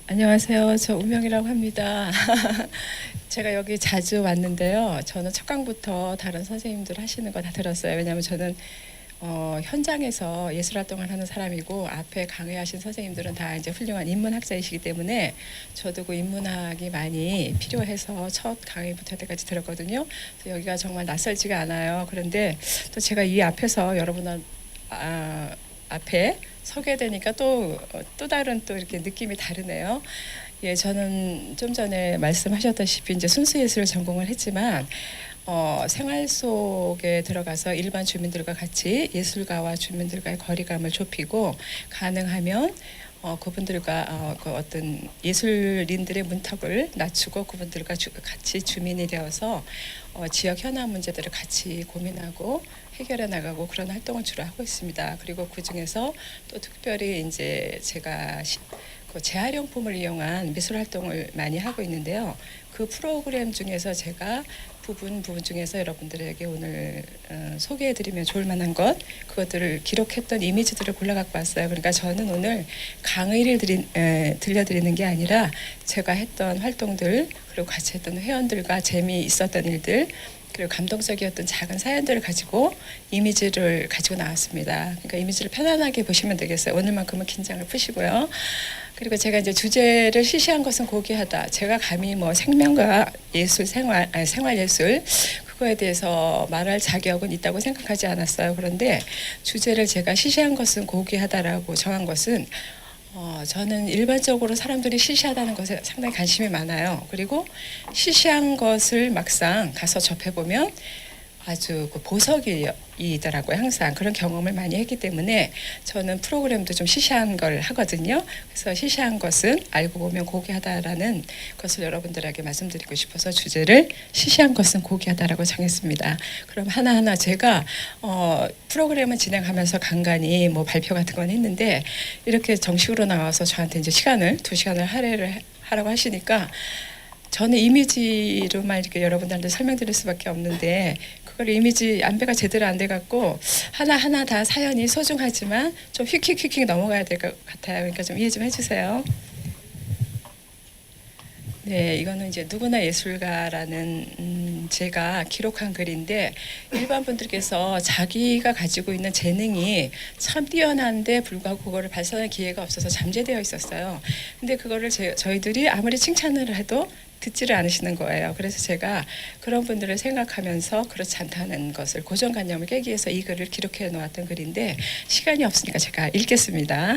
안녕하세요. 저 우명이라고 합니다. 제가 여기 자주 왔는데요. 저는 첫 강부터 다른 선생님들 하시는 거 다 들었어요. 왜냐하면 저는 현장에서 예술활동을 하는 사람이고 앞에 강의하신 선생님들은 다 이제 훌륭한 인문학자이시기 때문에 저도 그 인문학이 많이 필요해서 첫 강의부터 때까지 들었거든요. 그래서 여기가 정말 낯설지가 않아요. 그런데 또 제가 이 앞에서 여러분 앞에 서게 되니까 또 다른 또 이렇게 느낌이 다르네요. 예, 저는 좀 전에 말씀하셨다시피 이제 순수예술을 전공을 했지만 생활 속에 들어가서 일반 주민들과 같이 예술가와 주민들과의 거리감을 좁히고 가능하면 그분들과 그 어떤 예술인들의 문턱을 낮추고 그분들과 같이 주민이 되어서 지역 현안 문제들을 같이 고민하고 해결해 나가고 그런 활동을 주로 하고 있습니다. 그리고 그 중에서 또 특별히 이제 제가 그 재활용품을 이용한 미술 활동을 많이 하고 있는데요. 그 프로그램 중에서 제가 부분 중에서 여러분들에게 오늘 소개해드리면 좋을 만한 그것들을 기록했던 이미지들을 골라 갖고 왔어요. 그러니까 저는 오늘 강의를 들려드리는 게 아니라 제가 했던 활동들 그리고 같이 했던 회원들과 재미있었던 일들 그리고 감동적이었던 작은 사연들을 가지고 이미지를 가지고 나왔습니다. 그러니까 이미지를 편안하게 보시면 되겠어요. 오늘만큼은 긴장을 푸시고요. 그리고 제가 이제 주제를 시시한 것은 고귀하다. 제가 감히 뭐 생명과 예술 생활 예술 그거에 대해서 말할 자격은 있다고 생각하지 않았어요. 그런데 주제를 제가 시시한 것은 고귀하다라고 정한 것은 저는 일반적으로 사람들이 시시하다는 것에 상당히 관심이 많아요. 그리고 시시한 것을 막상 가서 접해보면 아주 그 보석이더라고요. 항상 그런 경험을 많이 했기 때문에 저는 프로그램도 좀 시시한 걸 하거든요. 그래서 시시한 것은 알고 보면 고귀하다라는 것을 여러분들에게 말씀드리고 싶어서 주제를 시시한 것은 고귀하다라고 정했습니다. 그럼 하나하나 제가 프로그램을 진행하면서 간간히 뭐 발표 같은 건 했는데 이렇게 정식으로 나와서 저한테 이제 2시간을 할애를 하라고 하시니까 저는 이미지로만 이렇게 여러분들한테 설명드릴 수밖에 없는데 그걸 이미지 안배가 제대로 안 돼갖고 하나하나 다 사연이 소중하지만 좀 휙휙휙휙 넘어가야 될 것 같아요. 그러니까 좀 이해 좀 해주세요. 네, 이거는 이제 누구나 예술가라는 제가 기록한 글인데 일반 분들께서 자기가 가지고 있는 재능이 참 뛰어난데 불구하고 그거를 발산할 기회가 없어서 잠재되어 있었어요. 근데 그거를 저희들이 아무리 칭찬을 해도 듣지를 않으시는 거예요. 그래서 제가 그런 분들을 생각하면서 그렇지 않다는 것을 고정관념을 깨기 위해서 이 글을 기록해 놓았던 글인데 시간이 없으니까 제가 읽겠습니다.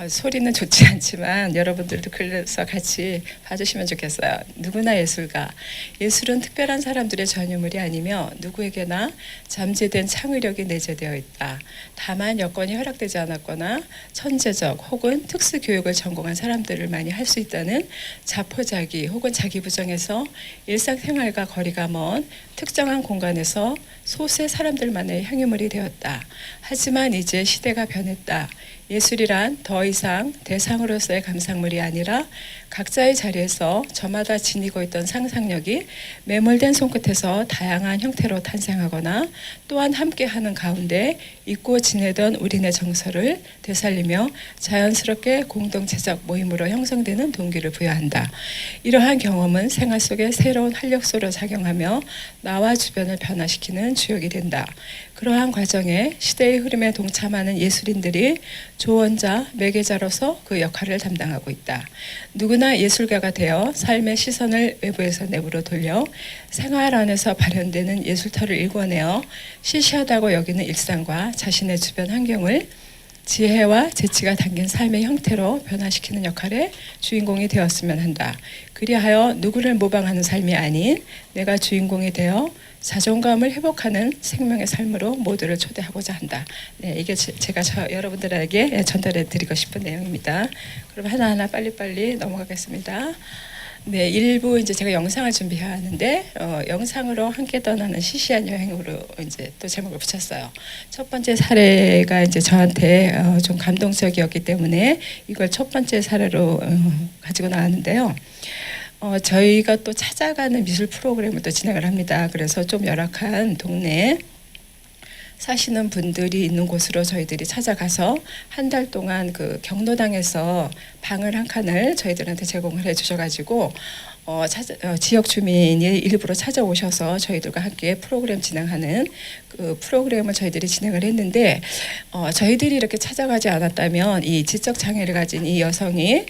소리는 좋지 않지만 여러분들도 글에서 같이 봐주시면 좋겠어요. 누구나 예술가. 예술은 특별한 사람들의 전유물이 아니며 누구에게나 잠재된 창의력이 내재되어 있다. 다만 여건이 허락되지 않았거나 천재적 혹은 특수 교육을 전공한 사람들을 많이 할 수 있다는 자포자기 혹은 자기부정에서 일상생활과 거리가 먼 특정한 공간에서 소수의 사람들만의 향유물이 되었다. 하지만 이제 시대가 변했다. 예술이란 더 이상 대상으로서의 감상물이 아니라 각자의 자리에서 저마다 지니고 있던 상상력이 매몰된 손끝에서 다양한 형태로 탄생하거나 또한 함께하는 가운데 잊고 지내던 우리네 정서를 되살리며 자연스럽게 공동체적 모임으로 형성되는 동기를 부여한다. 이러한 경험은 생활 속에 새로운 활력소로 작용하며 나와 주변을 변화시키는 주역이 된다. 그러한 과정에 시대의 흐름에 동참하는 예술인들이 조언자, 매개자로서 그 역할을 담당하고 있다. 누구나 예술가가 되어 삶의 시선을 외부에서 내부로 돌려 생활 안에서 발현되는 예술터를 일궈내어 시시하다고 여기는 일상과 자신의 주변 환경을 지혜와 재치가 담긴 삶의 형태로 변화시키는 역할의 주인공이 되었으면 한다. 그리하여 누구를 모방하는 삶이 아닌 내가 주인공이 되어 자존감을 회복하는 생명의 삶으로 모두를 초대하고자 한다. 네, 이게 제가 여러분들에게 전달해 드리고 싶은 내용입니다. 그럼 하나하나 빨리빨리 넘어가겠습니다. 네, 일부 이제 제가 영상을 준비하는데 영상으로 함께 떠나는 시시한 여행으로 이제 또 제목을 붙였어요. 첫 번째 사례가 이제 저한테 좀 감동적이었기 때문에 이걸 첫 번째 사례로 가지고 나왔는데요. 저희가 또 찾아가는 미술 프로그램을 또 진행을 합니다. 그래서 좀 열악한 동네 사시는 분들이 있는 곳으로 저희들이 찾아가서 한 달 동안 그 경로당에서 방을 한 칸을 저희들한테 제공을 해주셔가지고 지역 주민이 일부러 찾아오셔서 저희들과 함께 프로그램 진행하는 그 프로그램을 저희들이 진행을 했는데 저희들이 이렇게 찾아가지 않았다면 이 지적 장애를 가진 이 여성이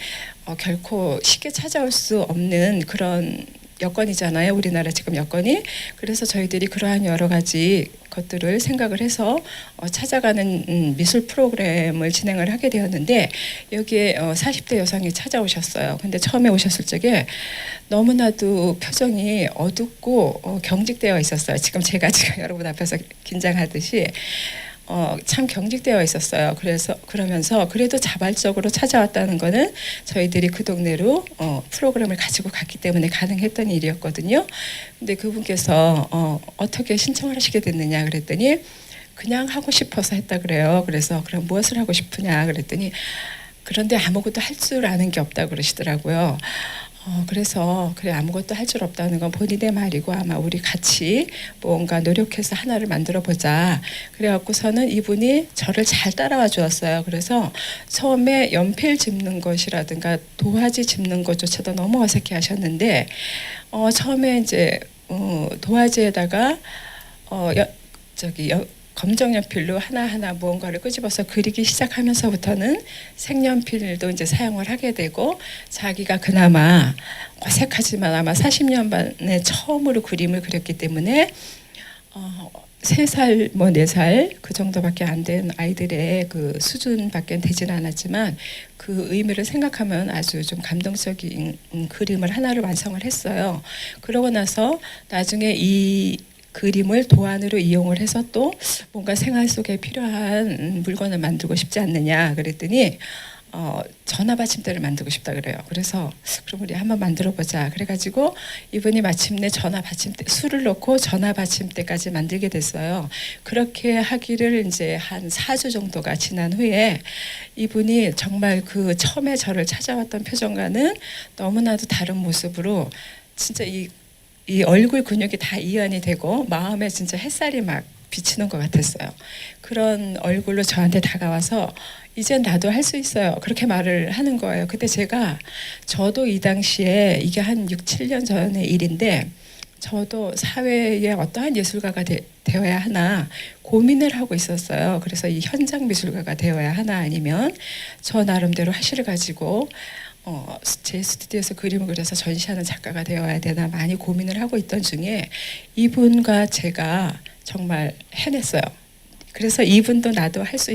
결코 쉽게 찾아올 수 없는 그런 여건이잖아요. 우리나라 지금 여건이. 그래서 저희들이 그러한 여러 가지 것들을 생각을 해서 찾아가는 미술 프로그램을 진행을 하게 되었는데 여기에 40대 여성이 찾아오셨어요. 근데 처음에 오셨을 적에 너무나도 표정이 어둡고 경직되어 있었어요. 지금 여러분 앞에서 긴장하듯이 참 경직되어 있었어요. 그러면서 그래도 자발적으로 찾아왔다는 거는 저희들이 그 동네로 프로그램을 가지고 갔기 때문에 가능했던 일이었거든요. 근데 그분께서 어떻게 신청을 하시게 됐느냐 그랬더니 그냥 하고 싶어서 했다 그래요. 그래서 그럼 무엇을 하고 싶으냐 그랬더니 그런데 아무것도 할 줄 아는 게 없다 그러시더라고요. 그래서 그래 아무것도 할 줄 없다는 건 본인의 말이고 아마 우리 같이 뭔가 노력해서 하나를 만들어 보자. 그래갖고서는 이분이 저를 잘 따라와 주었어요. 그래서 처음에 연필 짚는 것이라든가 도화지 짚는 것조차도 너무 어색해 하셨는데 처음에 이제 도화지에다가 검정 연필로 하나하나 무언가를 끄집어서 그리기 시작하면서부터는 색연필도 이제 사용을 하게 되고 자기가 그나마 어색하지만 아마 40년 만에 처음으로 그림을 그렸기 때문에 3살, 4살 그 정도밖에 안 된 아이들의 그 수준밖에 되지는 않았지만 그 의미를 생각하면 아주 좀 감동적인 그림을 하나를 완성을 했어요. 그러고 나서 나중에 이 그림을 도안으로 이용을 해서 또 뭔가 생활 속에 필요한 물건을 만들고 싶지 않느냐 그랬더니 전화 받침대를 만들고 싶다 그래요. 그래서 그럼 우리 한번 만들어 보자. 그래가지고 이분이 마침내 전화 받침대 술을 넣고 전화 받침대까지 만들게 됐어요. 그렇게 하기를 이제 한 4주 정도가 지난 후에 이분이 정말 그 처음에 저를 찾아왔던 표정과는 너무나도 다른 모습으로 진짜 이 얼굴 근육이 다 이완이 되고 마음에 진짜 햇살이 막 비치는 것 같았어요. 그런 얼굴로 저한테 다가와서 이젠 나도 할 수 있어요. 그렇게 말을 하는 거예요. 그때 저도 이 당시에 이게 한 6, 7년 전의 일인데 저도 사회에 어떠한 예술가가 되어야 하나 고민을 하고 있었어요. 그래서 이 현장 미술가가 되어야 하나 아니면 저 나름대로 화실을 가지고 제 스튜디오에서 그림을 그려서 전시하는 작가가 되어야 되나 많이 고민을 하고 있던 중에 이분과 제가 정말 해냈어요. 그래서 이분도 나도 할 수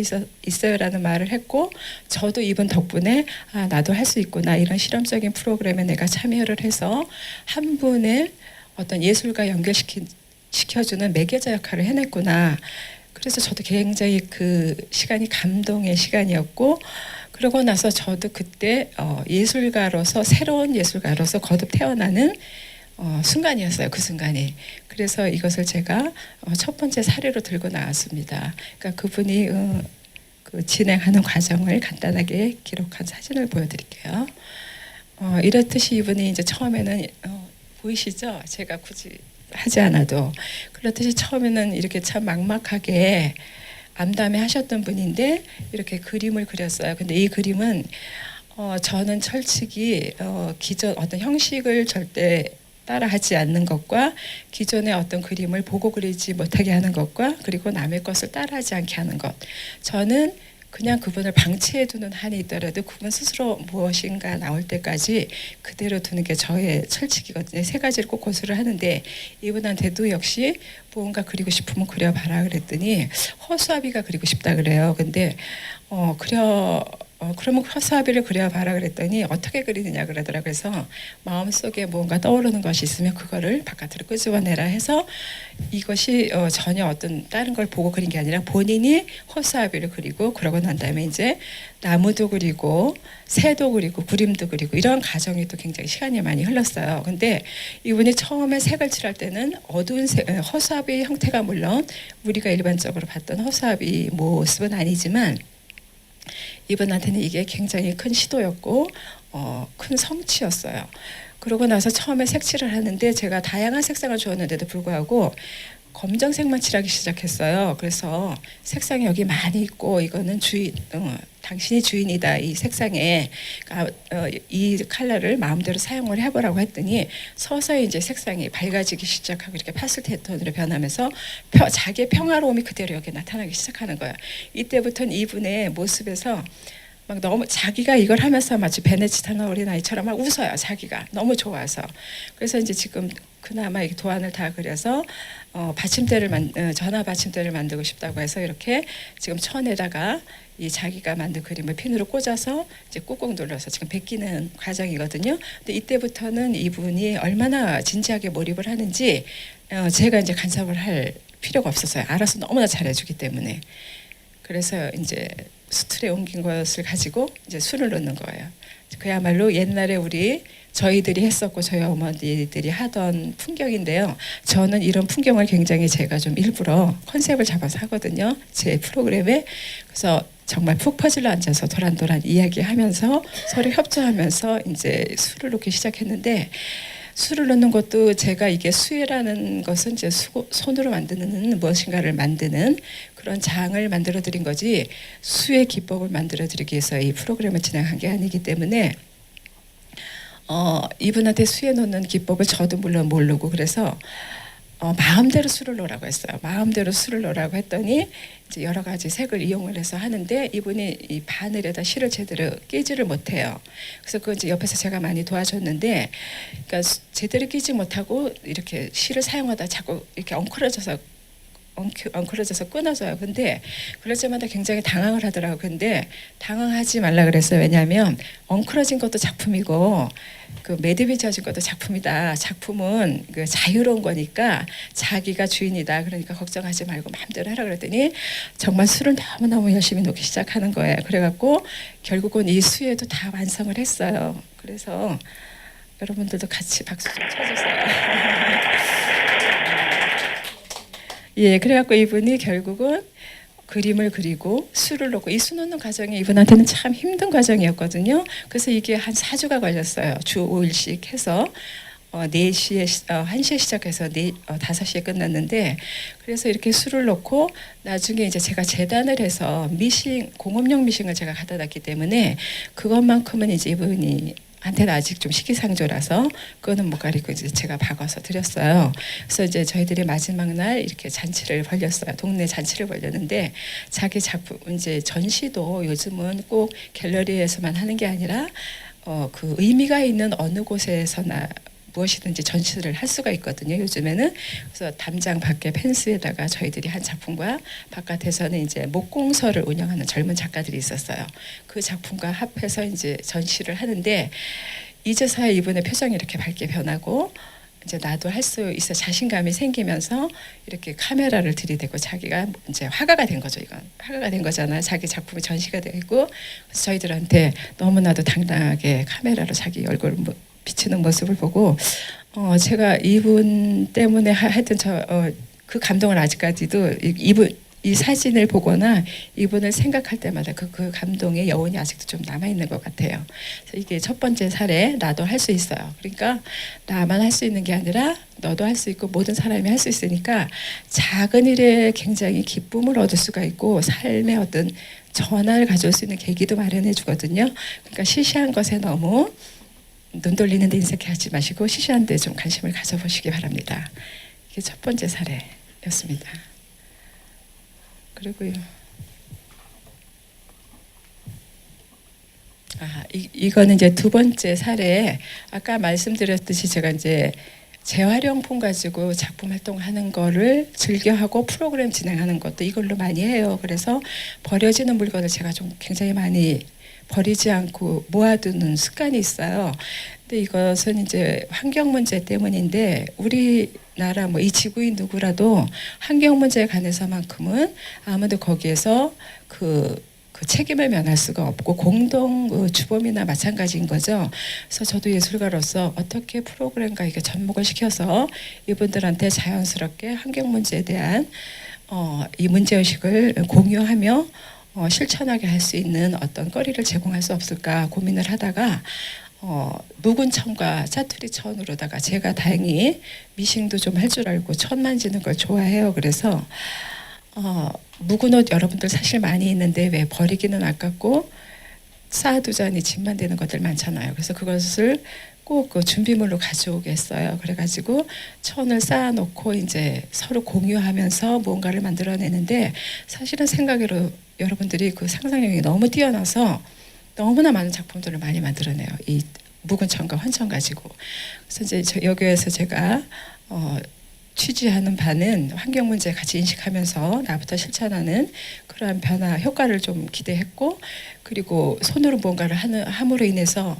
있어요라는 말을 했고 저도 이분 덕분에 나도 할 수 있구나 이런 실험적인 프로그램에 내가 참여를 해서 한 분의 어떤 예술가 연결시켜주는 매개자 역할을 해냈구나. 그래서 저도 굉장히 그 시간이 감동의 시간이었고 그러고 나서 저도 그때 예술가로서 새로운 예술가로서 거듭 태어나는 순간이었어요. 그 순간이. 그래서 이것을 제가 첫 번째 사례로 들고 나왔습니다. 그러니까 그분이 그 진행하는 과정을 간단하게 기록한 사진을 보여드릴게요. 이렇듯이 이분이 이제 처음에는 보이시죠? 제가 굳이 하지 않아도 그렇듯이 처음에는 이렇게 참 막막하게 암담해 하셨던 분인데 이렇게 그림을 그렸어요. 근데 이 그림은 저는 철칙이 기존 어떤 형식을 절대 따라하지 않는 것과 기존의 어떤 그림을 보고 그리지 못하게 하는 것과 그리고 남의 것을 따라하지 않게 하는 것. 저는 그냥 그분을 방치해 두는 한이 있더라도 그분 스스로 무엇인가 나올 때까지 그대로 두는 게 저의 철칙이거든요. 3가지를 꼭 고수를 하는데 이분한테도 역시 무언가 그리고 싶으면 그려봐라 그랬더니 허수아비가 그리고 싶다 그래요. 근데 그러면 허수아비를 그려봐라 그랬더니 어떻게 그리느냐 그러더라고요. 그래서 마음속에 뭔가 떠오르는 것이 있으면 그거를 바깥으로 끄집어내라 해서 이것이 전혀 어떤 다른 걸 보고 그린 게 아니라 본인이 허수아비를 그리고 그러고 난 다음에 이제 나무도 그리고 새도 그리고 그림도 그리고 이런 과정이 또 굉장히 시간이 많이 흘렀어요. 근데 이분이 처음에 색을 칠할 때는 어두운 허수아비 형태가 물론 우리가 일반적으로 봤던 허수아비 모습은 아니지만 이분한테는 이게 굉장히 큰 시도였고 큰 성취였어요. 그러고 나서 처음에 색칠을 하는데 제가 다양한 색상을 주었는데도 불구하고 검정색만 칠하기 시작했어요. 그래서 색상이 여기 많이 있고 이거는 주인, 당신이 주인이다 이 색상에 이 컬러를 마음대로 사용을 해보라고 했더니 서서히 이제 색상이 밝아지기 시작하고 이렇게 파스텔 톤으로 변하면서 자기의 평화로움이 그대로 여기 나타나기 시작하는 거예요. 이때부터는 이분의 모습에서 막 너무 자기가 이걸 하면서 마치 베네치타나 어린아이처럼 막 웃어요. 자기가 너무 좋아서. 그래서 이제 지금 그나마 이 도안을 다 그려서 전화 받침대를 만들고 싶다고 해서 이렇게 지금 천에다가 이 자기가 만든 그림을 핀으로 꽂아서 이제 꾹꾹 눌러서 지금 베끼는 과정이거든요. 근데 이때부터는 이분이 얼마나 진지하게 몰입을 하는지 제가 이제 간섭을 할 필요가 없었어요. 알아서 너무나 잘해주기 때문에. 그래서 이제 수틀에 옮긴 것을 가지고 이제 술을 넣는 거예요. 그야말로 옛날에 저희들이 했었고 저희 어머니들이 하던 풍경인데요. 저는 이런 풍경을 굉장히 제가 좀 일부러 컨셉을 잡아서 하거든요. 제 프로그램에. 그래서 정말 푹 퍼질러 앉아서 도란도란 이야기하면서 서로 협조하면서 이제 술을 놓기 시작했는데 술을 넣는 것도 제가 이게 수혜라는 것은 이제 손으로 만드는 무엇인가를 만드는 그런 장을 만들어 드린 거지 수혜 기법을 만들어 드리기 위해서 이 프로그램을 진행한 게 아니기 때문에 이분한테 수혜 넣는 기법을 저도 물론 모르고 그래서 마음대로 술을 넣으라고 했어요. 마음대로 술을 넣으라고 했더니 이제 여러 가지 색을 이용을 해서 하는데 이분이 이 바늘에다 실을 제대로 끼지를 못해요. 그래서 그 이제 옆에서 제가 많이 도와줬는데, 그러니까 제대로 끼지 못하고 이렇게 실을 사용하다 자꾸 이렇게 엉클어져서 끊어져요. 근데 그럴 때마다 굉장히 당황을 하더라고요. 근데 당황하지 말라 그랬어요. 왜냐하면 엉클어진 것도 작품이고 그 매듭이 져진 것도 작품이다. 작품은 그 자유로운 거니까 자기가 주인이다. 그러니까 걱정하지 말고 마음대로 하라 그랬더니 정말 술을 너무너무 열심히 놓기 시작하는 거예요. 그래갖고 결국은 이 수혜도 다 완성을 했어요. 그래서 여러분들도 같이 박수 좀 쳐주세요. 예, 그래갖고 이분이 결국은 그림을 그리고 수를 놓고 이 수 놓는 과정이 이분한테는 참 힘든 과정이었거든요. 그래서 이게 한 4주가 걸렸어요. 주 5일씩 해서 4시에 1시에 시작해서 5시에 끝났는데 그래서 이렇게 수를 놓고 나중에 이제 제가 재단을 해서 공업용 미싱을 제가 갖다 놨기 때문에 그것만큼은 이제 이분이 한테는 아직 좀 시기상조라서 그거는 못 가리고 이제 제가 박아서 드렸어요. 그래서 이제 저희들이 마지막 날 이렇게 잔치를 벌렸어요. 동네 잔치를 벌렸는데 자기 작품 이제 전시도 요즘은 꼭 갤러리에서만 하는 게 아니라 그 의미가 있는 어느 곳에서나 무엇이든지 전시를 할 수가 있거든요. 요즘에는. 그래서 담장 밖에 펜스에다가 저희들이 한 작품과 바깥에서는 이제 목공서를 운영하는 젊은 작가들이 있었어요. 그 작품과 합해서 이제 전시를 하는데 이제서야 이분의 표정이 이렇게 밝게 변하고 이제 나도 할 수 있어 자신감이 생기면서 이렇게 카메라를 들이대고 자기가 이제 화가가 된 거죠. 이건 화가가 된 거잖아요. 자기 작품이 전시가 되고 그래서 저희들한테 너무나도 당당하게 카메라로 자기 얼굴을 비치는 모습을 보고 제가 이분 때문에 하여튼 그 감동을 아직까지도 이 사진을 보거나 이분을 생각할 때마다 그 감동의 여운이 아직도 좀 남아있는 것 같아요. 그래서 이게 첫 번째 사례 나도 할 수 있어요. 그러니까 나만 할 수 있는 게 아니라 너도 할 수 있고 모든 사람이 할 수 있으니까 작은 일에 굉장히 기쁨을 얻을 수가 있고 삶의 어떤 전환을 가져올 수 있는 계기도 마련해 주거든요. 그러니까 시시한 것에 너무 눈 돌리는 데 인색하지 마시고 시시한 데 좀 관심을 가져보시기 바랍니다. 이게 첫 번째 사례였습니다. 그리고요. 이거는 이제 두 번째 사례. 아까 말씀드렸듯이 제가 이제 재활용품 가지고 작품 활동하는 거를 즐겨하고 프로그램 진행하는 것도 이걸로 많이 해요. 그래서 버려지는 물건을 제가 좀 굉장히 많이 버리지 않고 모아두는 습관이 있어요. 근데 이것은 이제 환경 문제 때문인데 우리나라 이 지구인 누구라도 환경 문제에 관해서만큼은 아무도 거기에서 그 책임을 면할 수가 없고 공동 주범이나 마찬가지인 거죠. 그래서 저도 예술가로서 어떻게 프로그램과 이게 접목을 시켜서 이분들한테 자연스럽게 환경 문제에 대한 이 문제의식을 공유하며 실천하게 할 수 있는 어떤 거리를 제공할 수 없을까 고민을 하다가 묵은 천과 짜투리 천으로다가 제가 다행히 미싱도 좀 할 줄 알고 천 만지는 걸 좋아해요. 그래서 묵은 옷 여러분들 사실 많이 있는데 왜 버리기는 아깝고 쌓아두자니 짐만 되는 것들 많잖아요. 그래서 그것을 꼭 그 준비물로 가져오겠어요. 그래가지고 천을 쌓아놓고 이제 서로 공유하면서 뭔가를 만들어내는데 사실은 생각으로 여러분들이 그 상상력이 너무 뛰어나서 너무나 많은 작품들을 많이 만들어내요. 이 묵은 천과 환천 가지고. 그래서 이제 여기에서 제가 취지하는 바는 환경 문제 같이 인식하면서 나부터 실천하는 그러한 변화 효과를 좀 기대했고, 그리고 손으로 뭔가를 함으로 인해서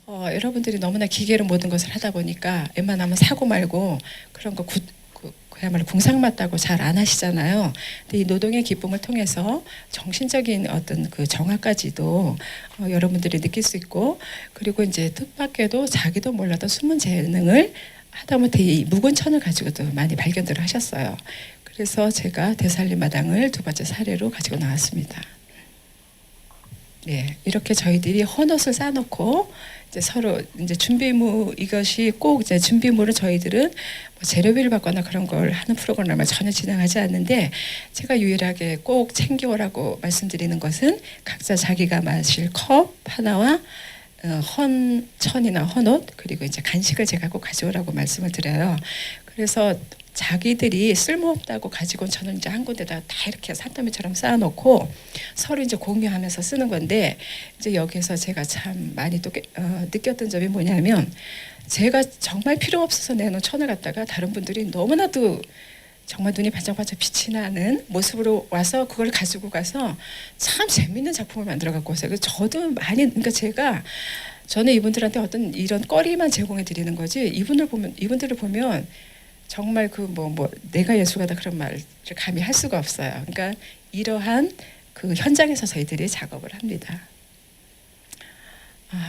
여러분들이 너무나 기계로 모든 것을 하다 보니까 웬만하면 사고 말고 그런 거 그야말로 궁상맞다고 잘 안 하시잖아요. 근데 이 노동의 기쁨을 통해서 정신적인 어떤 그 정화까지도 여러분들이 느낄 수 있고, 그리고 이제 뜻밖에도 자기도 몰라도 숨은 재능을 하다못해 이 묵은 천을 가지고도 많이 발견들을 하셨어요. 그래서 제가 되살림 마당을 두 번째 사례로 가지고 나왔습니다. 네, 이렇게 저희들이 헌옷을 쌓아놓고 이제 서로 이제 이것이 꼭 이제 준비물을 저희들은 뭐 재료비를 받거나 그런 걸 하는 프로그램을 전혀 진행하지 않는데, 제가 유일하게 꼭 챙겨오라고 말씀드리는 것은 각자 자기가 마실 컵 하나와 천이나 헌옷, 그리고 이제 간식을 제가 꼭 가져오라고 말씀을 드려요. 그래서 자기들이 쓸모없다고 가지고 저는 이제 한 군데다 다 이렇게 산더미처럼 쌓아놓고 서로 이제 공유하면서 쓰는 건데, 이제 여기서 제가 참 많이 또 느꼈던 점이 뭐냐면, 제가 정말 필요 없어서 내놓은 천을 갖다가 다른 분들이 너무나도 정말 눈이 반짝반짝 빛이 나는 모습으로 와서 그걸 가지고 가서 참 재밌는 작품을 만들어 갖고 왔어요. 그래서 저도 많이, 그러니까 저는 이분들한테 어떤 이런 거리만 제공해 드리는 거지, 이분들을 보면 정말 내가 예술가다 그런 말을 감히 할 수가 없어요. 그러니까 이러한 그 현장에서 저희들이 작업을 합니다.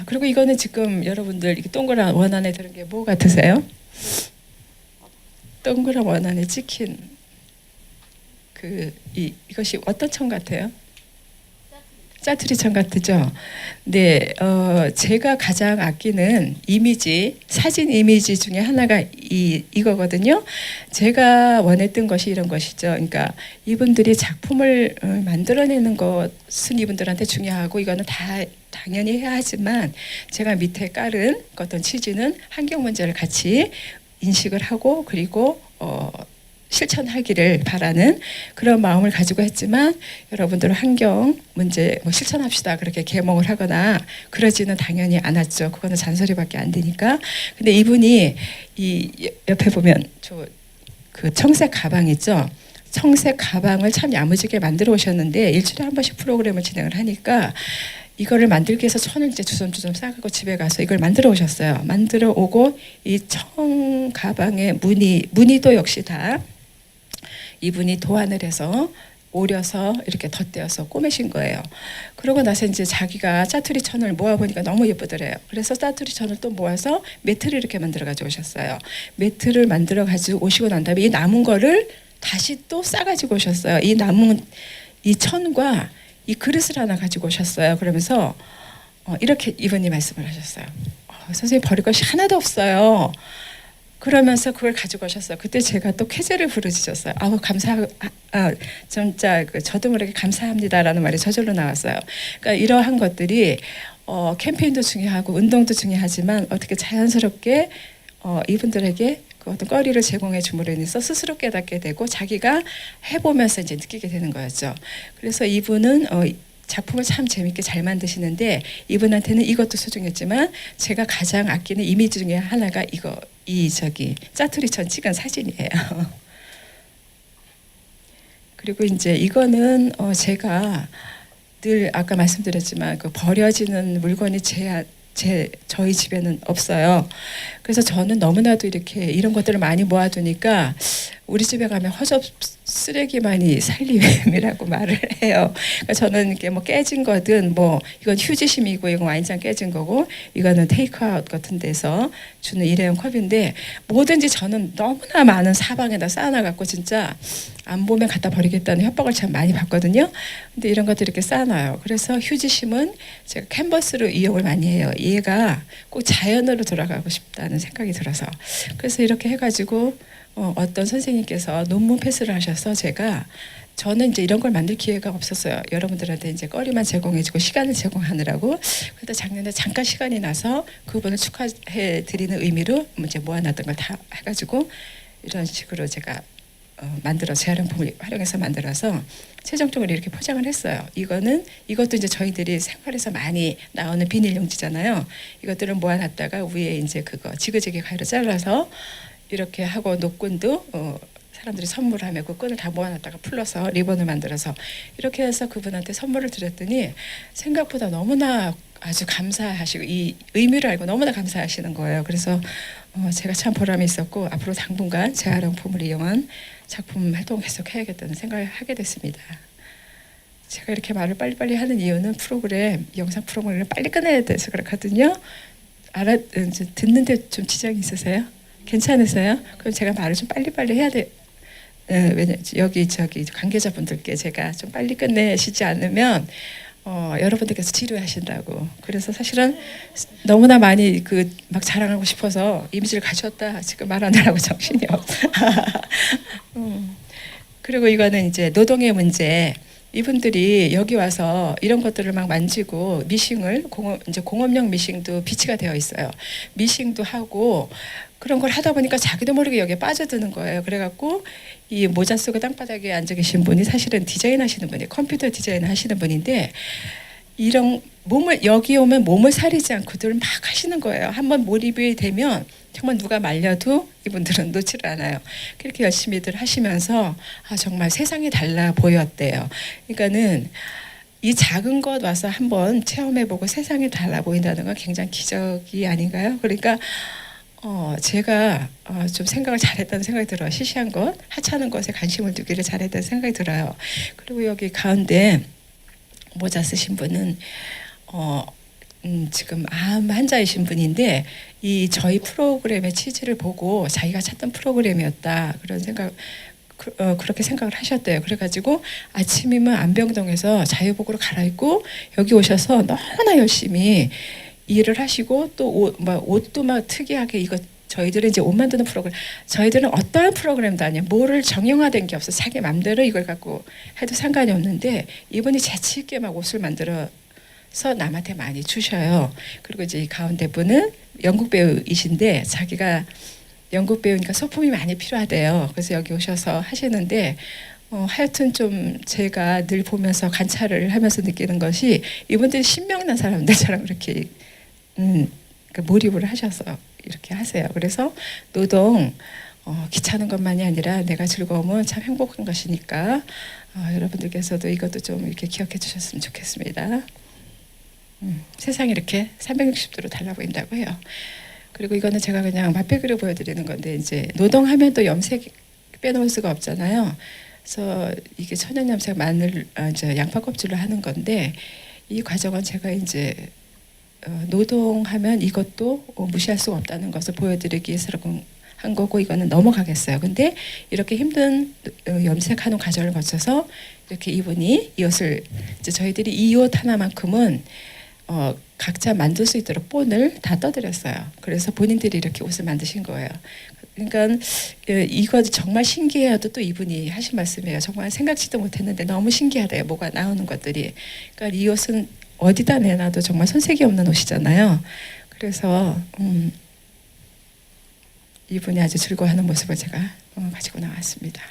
그리고 이거는 지금 여러분들 이렇게 동그란 원 안에 들은 게 뭐 같으세요? 동그란 원 안에 찍힌 이것이 어떤 천 같아요? 짜투리천 같죠? 네, 제가 가장 아끼는 사진 이미지 중에 하나가 이거거든요. 제가 원했던 것이 이런 것이죠. 그러니까 이분들이 작품을 만들어내는 것은 이분들한테 중요하고 이거는 다 당연히 해야 하지만, 제가 밑에 깔은 어떤 취지는 환경 문제를 같이 인식을 하고 그리고 실천하기를 바라는 그런 마음을 가지고 했지만, 여러분들 환경 문제 실천합시다 그렇게 계몽을 하거나 그러지는 당연히 않았죠. 그거는 잔소리밖에 안 되니까. 근데 이분이 이 옆에 보면 그 청색 가방 있죠. 청색 가방을 참 야무지게 만들어 오셨는데, 일주일에 한 번씩 프로그램을 진행을 하니까 이거를 만들기 위해서 천을 이제 주섬주섬 싸가고 집에 가서 이걸 만들어 오셨어요. 만들어 오고 이 청 가방의 무늬도 역시 다 이분이 도안을 해서 오려서 이렇게 덧대어서 꼬매신 거예요. 그러고 나서 이제 자기가 짜투리 천을 모아보니까 너무 예쁘더래요. 그래서 짜투리 천을 또 모아서 매트를 이렇게 만들어 가지고 오셨어요. 매트를 만들어 가지고 오시고 난 다음에 이 남은 거를 다시 또 싸가지고 오셨어요. 이 남은 이 천과 이 그릇을 하나 가지고 오셨어요. 그러면서 이렇게 이분이 말씀을 하셨어요. 선생님, 버릴 것이 하나도 없어요. 그러면서 그걸 가지고 오셨어요. 그때 제가 또 쾌재를 부르짖었어요. 진짜 저도 모르게 감사합니다라는 말이 저절로 나왔어요. 그러니까 이러한 것들이 캠페인도 중요하고 운동도 중요하지만 어떻게 자연스럽게 이분들에게 그 어떤 거리를 제공해 줌으로 인해서 스스로 깨닫게 되고 자기가 해보면서 이제 느끼게 되는 거였죠. 그래서 이분은 작품을 참 재밌게 잘 만드시는데, 이분한테는 이것도 소중했지만 제가 가장 아끼는 이미지 중에 하나가 짜투리천 찍은 사진이에요. 그리고 이제 이거는 제가 늘 아까 말씀드렸지만 그 버려지는 물건이 저희 집에는 없어요. 그래서 저는 너무나도 이런 것들을 많이 모아두니까 우리 집에 가면 허접 쓰레기만이 살림이라고 말을 해요. 그러니까 저는 이게 뭐 깨진 거든 뭐 이건 휴지심이고 이건 와인잔 깨진 거고 이거는 테이크아웃 같은 데서 주는 일회용 컵인데 뭐든지 저는 너무나 많은 사방에다 쌓아놔갖고 진짜 안 보면 갖다 버리겠다는 협박을 참 많이 받거든요. 근데 이런 것들 이렇게 쌓아놔요. 그래서 휴지심은 제가 캔버스로 이용을 많이 해요. 얘가 꼭 자연으로 돌아가고 싶다는 생각이 들어서 그래서 이렇게 해가지고 어떤 선생님께서 논문 패스를 하셔서 저는 이제 이런 걸 만들 기회가 없었어요. 여러분들한테 이제 거리만 제공해주고 시간을 제공하느라고. 그래도 작년에 잠깐 시간이 나서 그분을 축하해 드리는 의미로 이제 모아놨던 걸 다 해가지고 이런 식으로 제가 만들어 재활용품을 활용해서 만들어서 최종적으로 이렇게 포장을 했어요. 이것도 이제 저희들이 생활에서 많이 나오는 비닐용지잖아요. 이것들을 모아놨다가 위에 이제 그거 지그재기 가위로 잘라서 이렇게 하고 노끈도 사람들이 선물하면 그 끈을 다 모아놨다가 풀러서 리본을 만들어서 이렇게 해서 그분한테 선물을 드렸더니 생각보다 너무나 아주 감사하시고 이 의미를 알고 너무나 감사하시는 거예요. 그래서 제가 참 보람이 있었고 앞으로 당분간 재활용품을 이용한 작품 활동 계속 해야겠다는 생각을 하게 됐습니다. 제가 이렇게 말을 빨리빨리 하는 이유는 영상 프로그램을 빨리 끝내야 돼서 그렇거든요. 듣는데 좀 지장이 있으세요? 괜찮으세요? 그럼 제가 말을 좀 빨리빨리 해야 돼. 왜냐 여기 관계자분들께 제가 좀 빨리 끝내시지 않으면 여러분들께서 지루하신다고. 그래서 사실은 너무나 많이 막 자랑하고 싶어서 이미지를 갖췄다 지금 말하느라고 정신이 없. 그리고 이거는 이제 노동의 문제. 이분들이 여기 와서 이런 것들을 막 만지고 미싱을 이제 공업용 미싱도 비치가 되어 있어요. 미싱도 하고 그런 걸 하다 보니까 자기도 모르게 여기에 빠져드는 거예요. 그래갖고 이 모자 쓰고 땅바닥에 앉아 계신 분이 사실은 디자인 하시는 분이에요. 컴퓨터 디자인 하시는 분인데 이런 여기 오면 몸을 사리지 않고들 막 하시는 거예요. 한번 몰입이 되면 정말 누가 말려도 이분들은 놓지를 않아요. 그렇게 열심히들 하시면서 정말 세상이 달라 보였대요. 그러니까는 이 작은 것 와서 한번 체험해보고 세상이 달라 보인다는 건 굉장히 기적이 아닌가요? 그러니까 제가 좀 생각을 잘했다는 생각이 들어요. 시시한 것, 하찮은 것에 관심을 두기를 잘했다는 생각이 들어요. 그리고 여기 가운데 모자 쓰신 분은 지금 암 환자이신 분인데 저희 프로그램의 취지를 보고 자기가 찾던 프로그램이었다 그런 생각 그렇게 생각을 하셨대요. 그래가지고 아침이면 안병동에서 자유복으로 갈아입고 여기 오셔서 너무나 열심히 일을 하시고 또 옷도 막 특이하게 저희들은 이제 옷 만드는 프로그램, 저희들은 어떠한 프로그램도 아니에요. 뭐를 정형화된 게 없어. 자기 맘대로 이걸 갖고 해도 상관이 없는데 이분이 재치 있게 막 옷을 만들어서 남한테 많이 주셔요. 그리고 이제 이 가운데 분은 연극 배우이신데 자기가 연극 배우니까 소품이 많이 필요하대요. 그래서 여기 오셔서 하시는데 하여튼 좀 제가 늘 보면서 관찰을 하면서 느끼는 것이 이분들이 신명난 사람들처럼 이렇게 몰입을 하셔서 이렇게 하세요. 그래서 노동 귀찮은 것만이 아니라 내가 즐거움은 참 행복한 것이니까 여러분들께서도 이것도 좀 이렇게 기억해 주셨으면 좋겠습니다. 세상이 이렇게 360도로 달라 보인다고 해요. 그리고 이거는 제가 그냥 맛배기로 보여드리는 건데 이제 노동하면 또 염색 빼놓을 수가 없잖아요. 그래서 이게 천연 염색 이제 양파 껍질로 하는 건데 이 과정은 제가 이제 노동하면 이것도 무시할 수가 없다는 것을 보여드리기 위해서 한 거고 이거는 넘어가겠어요. 근데 이렇게 힘든 염색하는 과정을 거쳐서 이렇게 이분이 이 옷을 이제 저희들이 이 옷 하나만큼은 각자 만들 수 있도록 본을 다 떠드렸어요. 그래서 본인들이 이렇게 옷을 만드신 거예요. 그러니까 이거 정말 신기해요도 또 이분이 하신 말씀이에요. 정말 생각지도 못했는데 너무 신기하대요. 뭐가 나오는 것들이. 그러니까 이 옷은 어디다 내놔도 정말 손색이 없는 옷이잖아요. 그래서 이분이 아주 즐거워하는 모습을 제가 가지고 나왔습니다.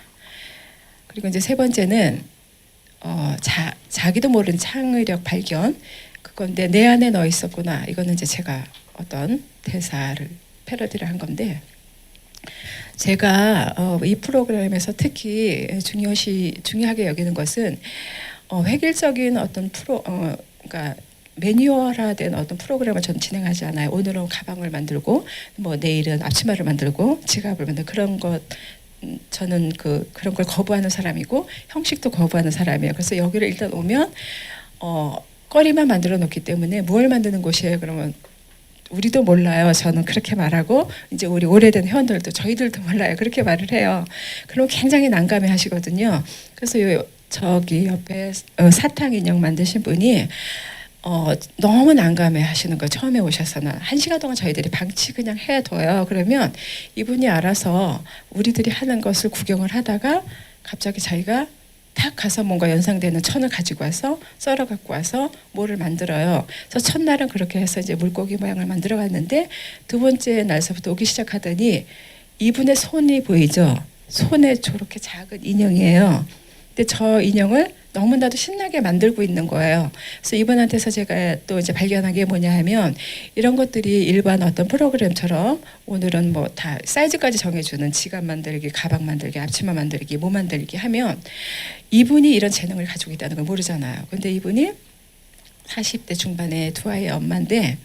그리고 이제 세 번째는 자기도 모르는 창의력 발견 그건데 내 안에 너 있었구나. 이거는 이제 제가 어떤 대사를 패러디를 한 건데 제가 이 프로그램에서 특히 중요하게 여기는 것은 획일적인 어떤 그러니까 매뉴얼화된 어떤 프로그램을 저는 진행하지 않아요. 오늘은 가방을 만들고 뭐 내일은 앞치마를 만들고 지갑을 만들고 그런 것 저는 그런 걸 거부하는 사람이고 형식도 거부하는 사람이에요. 그래서 여기를 일단 오면 거리만 만들어 놓기 때문에 뭘 만드는 곳이에요? 그러면 우리도 몰라요. 저는 그렇게 말하고 이제 우리 오래된 회원들도 저희들도 몰라요. 그렇게 말을 해요. 그럼 굉장히 난감해 하시거든요. 그래서 저기 옆에 사탕 인형 만드신 분이 너무 난감해 하시는 거 처음에 오셔서는 1시간 동안 저희들이 방치 그냥 해둬요. 그러면 이분이 알아서 우리들이 하는 것을 구경을 하다가 갑자기 자기가 탁 가서 뭔가 연상되는 천을 가지고 와서 썰어 갖고 와서 뭐를 만들어요. 그래서 첫날은 그렇게 해서 이제 물고기 모양을 만들어 갔는데 두 번째 날서부터 오기 시작하더니 이분의 손이 보이죠? 손에 저렇게 작은 인형이에요. 근데 저 인형을 너무나도 신나게 만들고 있는 거예요. 그래서 이분한테서 제가 또 이제 발견한 게 뭐냐 하면 이런 것들이 일반 어떤 프로그램처럼 오늘은 뭐 다 사이즈까지 정해주는 지갑 만들기, 가방 만들기, 앞치마 만들기, 뭐 만들기 하면 이분이 이런 재능을 가지고 있다는 걸 모르잖아요. 근데 이분이 40대 중반의 두 아이의 엄마인데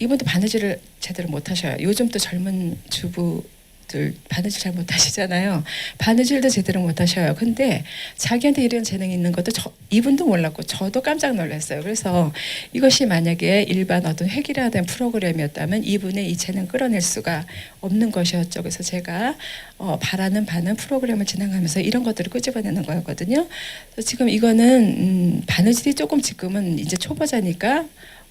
이분도 바느질을 제대로 못 하셔요. 요즘 또 젊은 주부들 바느질 잘 못 하시잖아요. 바느질도 제대로 못 하셔요. 근데 자기한테 이런 재능이 있는 것도 이분도 몰랐고 저도 깜짝 놀랐어요. 그래서 이것이 만약에 일반 어떤 획일화된 프로그램이었다면 이분의 이 재능 끌어낼 수가 없는 것이었죠. 그래서 제가 바라는 바는 프로그램을 진행하면서 이런 것들을 끄집어내는 거였거든요. 그래서 지금 이거는 바느질이 조금 지금은 이제 초보자니까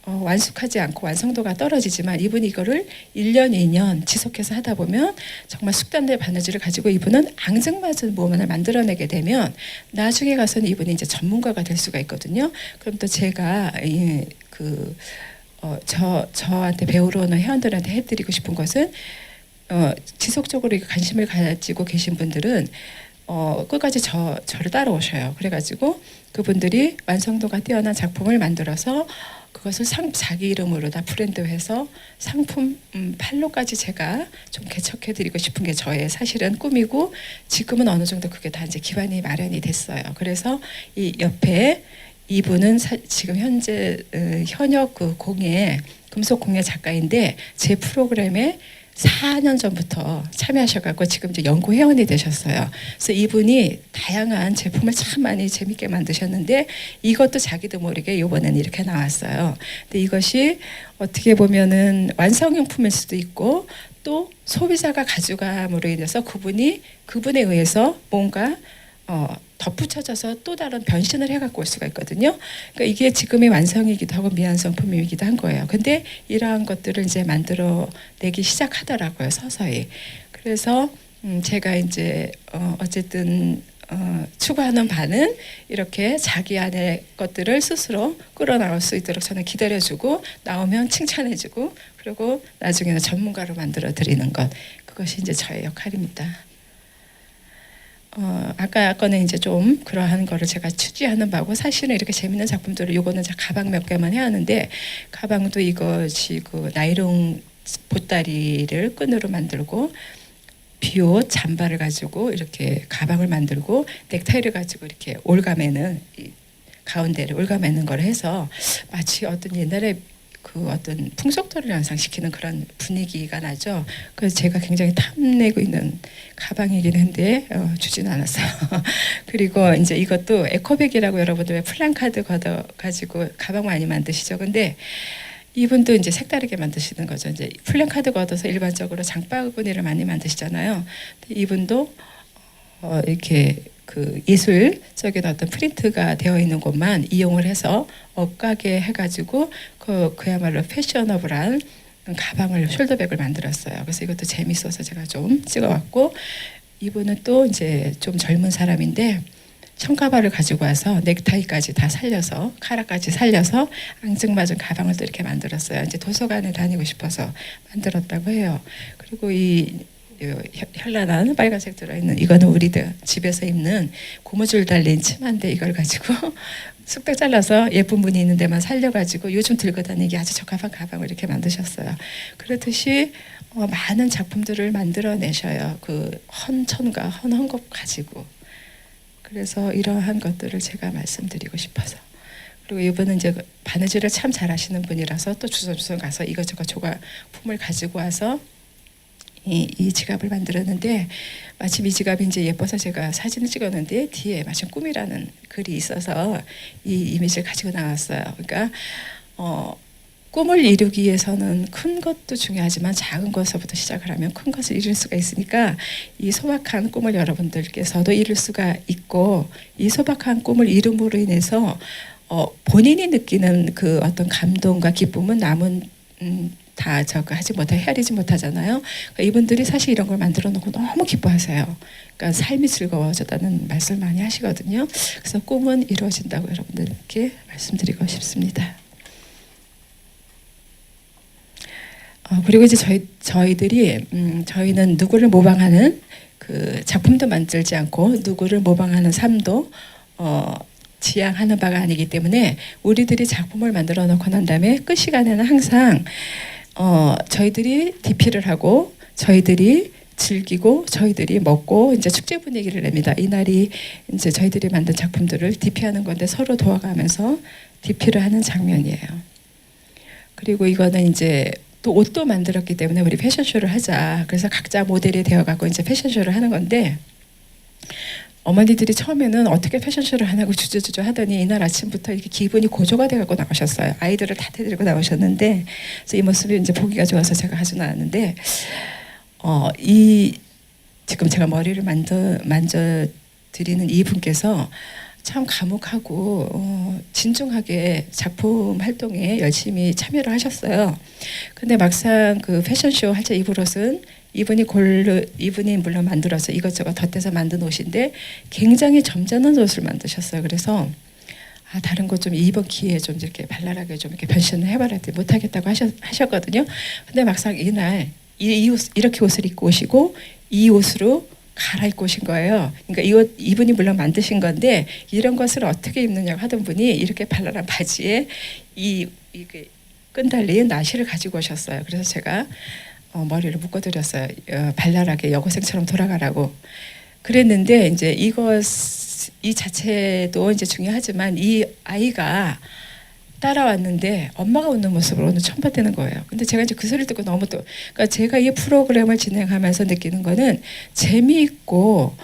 완숙하지 않고 완성도가 떨어지지만 이분이 이거를 1년, 2년 지속해서 하다 보면 정말 숙련된 바느질을 가지고 이분은 앙증맞은 무언을 만들어내게 되면 나중에 가서는 이분이 이제 전문가가 될 수가 있거든요. 그럼 또 제가 저한테 배우러 오는 회원들한테 해드리고 싶은 것은 지속적으로 관심을 가지고 계신 분들은 끝까지 저를 따라오셔요. 그래가지고 그분들이 완성도가 뛰어난 작품을 만들어서 그것을 자기 이름으로 다 브랜드해서 상품 판로까지 제가 좀 개척해드리고 싶은 게 저의 사실은 꿈이고 지금은 어느 정도 그게 다 이제 기반이 마련이 됐어요. 그래서 이 옆에 이분은 지금 현재 현역 금속 공예 작가인데 제 프로그램에 4년 전부터 참여하셔가지고 지금 이제 연구 회원이 되셨어요. 그래서 이분이 다양한 제품을 참 많이 재밌게 만드셨는데 이것도 자기도 모르게 이번에는 이렇게 나왔어요. 근데 이것이 어떻게 보면은 완성용품일 수도 있고 또 소비자가 가져감으로 인해서 그분에 의해서 뭔가 덧붙여져서 또 다른 변신을 해갖고 올 수가 있거든요. 그러니까 이게 지금의 완성이기도 하고 미완성품이기도 한 거예요. 근데 이러한 것들을 이제 만들어내기 시작하더라고요, 서서히. 그래서 제가 이제 어쨌든 추구하는 바는 이렇게 자기 안의 것들을 스스로 끌어나올 수 있도록 저는 기다려주고 나오면 칭찬해주고 그리고 나중에는 전문가로 만들어 드리는 것. 그것이 이제 저의 역할입니다. 아까 거는 이제 좀 그러한 거를 제가 취지하는 바고 사실은 이렇게 재밌는 작품들을 요거는 가방 몇 개만 해야 하는데 가방도 이것이 나이롱 보따리를 끈으로 만들고 비옷 잠바를 가지고 이렇게 가방을 만들고 넥타이를 가지고 이렇게 올가매는 가운데를 올가매는 걸 해서 마치 어떤 옛날에 어떤 풍속도를 연상시키는 그런 분위기가 나죠. 그래서 제가 굉장히 탐내고 있는 가방이긴 한데 주진 않았어요. 그리고 이제 이것도 에코백이라고 여러분들 왜 플랜카드 걷어가지고 가방 많이 만드시죠. 근데 이분도 이제 색다르게 만드시는 거죠. 이제 플랜카드 걷어서 일반적으로 장바구니를 많이 만드시잖아요. 이분도 이렇게 예술적인 어떤 프린트가 되어 있는 곳만 이용을 해서 억가게 해가지고 그야말로 패셔너블한 가방을 숄더백을 만들었어요. 그래서 이것도 재밌어서 제가 좀 찍어왔고 이분은 또 이제 좀 젊은 사람인데 청가발을 가지고 와서 넥타이까지 다 살려서 카라까지 살려서 앙증맞은 가방을 또 이렇게 만들었어요. 이제 도서관에 다니고 싶어서 만들었다고 해요. 그리고 이 현란한 빨간색 들어있는 이거는 우리들 집에서 입는 고무줄 달린 치마인데 이걸 가지고 쑥딱 잘라서 예쁜 무늬 있는 데만 살려가지고 요즘 들고 다니기 아주 적합한 가방을 이렇게 만드셨어요. 그렇듯이 많은 작품들을 만들어내셔요. 헌천과 헌것 가지고. 그래서 이러한 것들을 제가 말씀드리고 싶어서. 그리고 이분은 이제 바느질을 참 잘하시는 분이라서 또 주섬주섬 가서 이것저것 조각품을 가지고 와서 이 지갑을 만들었는데 마침 이 지갑이 이제 예뻐서 제가 사진을 찍었는데 뒤에 마침 꿈이라는 글이 있어서 이 이미지를 가지고 나왔어요. 그러니까 꿈을 이루기 위해서는 큰 것도 중요하지만 작은 것부터 시작을 하면 큰 것을 이룰 수가 있으니까 이 소박한 꿈을 여러분들께서도 이룰 수가 있고 이 소박한 꿈을 이룸으로 인해서 본인이 느끼는 그 어떤 감동과 기쁨은 남은 다 저거 하지 못해 헤아리지 못하잖아요. 그러니까 이분들이 사실 이런 걸 만들어 놓고 너무 기뻐하세요. 그러니까 삶이 즐거워졌다는 말씀을 많이 하시거든요. 그래서 꿈은 이루어진다고 여러분들께 말씀드리고 싶습니다. 그리고 이제 저희들이 저희는 누구를 모방하는 그 작품도 만들지 않고 누구를 모방하는 삶도 지향하는 바가 아니기 때문에 우리들이 작품을 만들어 놓고 난 다음에 끝 시간에는 항상 저희들이 DP를 하고 저희들이 즐기고 저희들이 먹고 이제 축제 분위기를 냅니다. 이날이 이제 저희들이 만든 작품들을 DP하는 건데 서로 도와가면서 DP를 하는 장면이에요. 그리고 이거는 이제 또 옷도 만들었기 때문에 우리 패션쇼를 하자. 그래서 각자 모델이 되어가고 이제 패션쇼를 하는 건데 어머니들이 처음에는 어떻게 패션쇼를 하냐고 주저주저 하더니 이날 아침부터 이렇게 기분이 고조가 돼갖고 나오셨어요. 아이들을 다 데리고 나오셨는데 그래서 이 모습이 이제 보기가 좋아서 제가 가지고 나왔는데 지금 제가 머리를 만져 드리는 이분께서 참 감옥하고 진중하게 작품 활동에 열심히 참여를 하셨어요. 근데 막상 그 패션쇼 할 때 입을 옷은 이분이 물론 만들어서 이것저것 덧대서 만든 옷인데 굉장히 점잖은 옷을 만드셨어요. 그래서 다른 거 좀 이번 기회에 좀 이렇게 발랄하게 좀 이렇게 변신을 해봐라 했더니 못하겠다고 하셨거든요. 근데 막상 이날 이렇게 옷을 입고 오시고 이 옷으로 갈아입고 오신 거예요. 그러니까 이분이 물론 만드신 건데 이런 것을 어떻게 입느냐고 하던 분이 이렇게 발랄한 바지에 이게 끈 달린 나시를 가지고 오셨어요. 그래서 제가 머리를 묶어드렸어요. 발랄하게 여고생처럼 돌아가라고. 그랬는데 이제 이 자체도 이제 중요하지만 이 아이가 따라왔는데 엄마가 웃는 모습을 오늘 처음 봤다는 거예요. 근데 제가 이제 그 소리를 듣고 너무 그러니까 제가 이 프로그램을 진행하면서 느끼는 거는 재미있고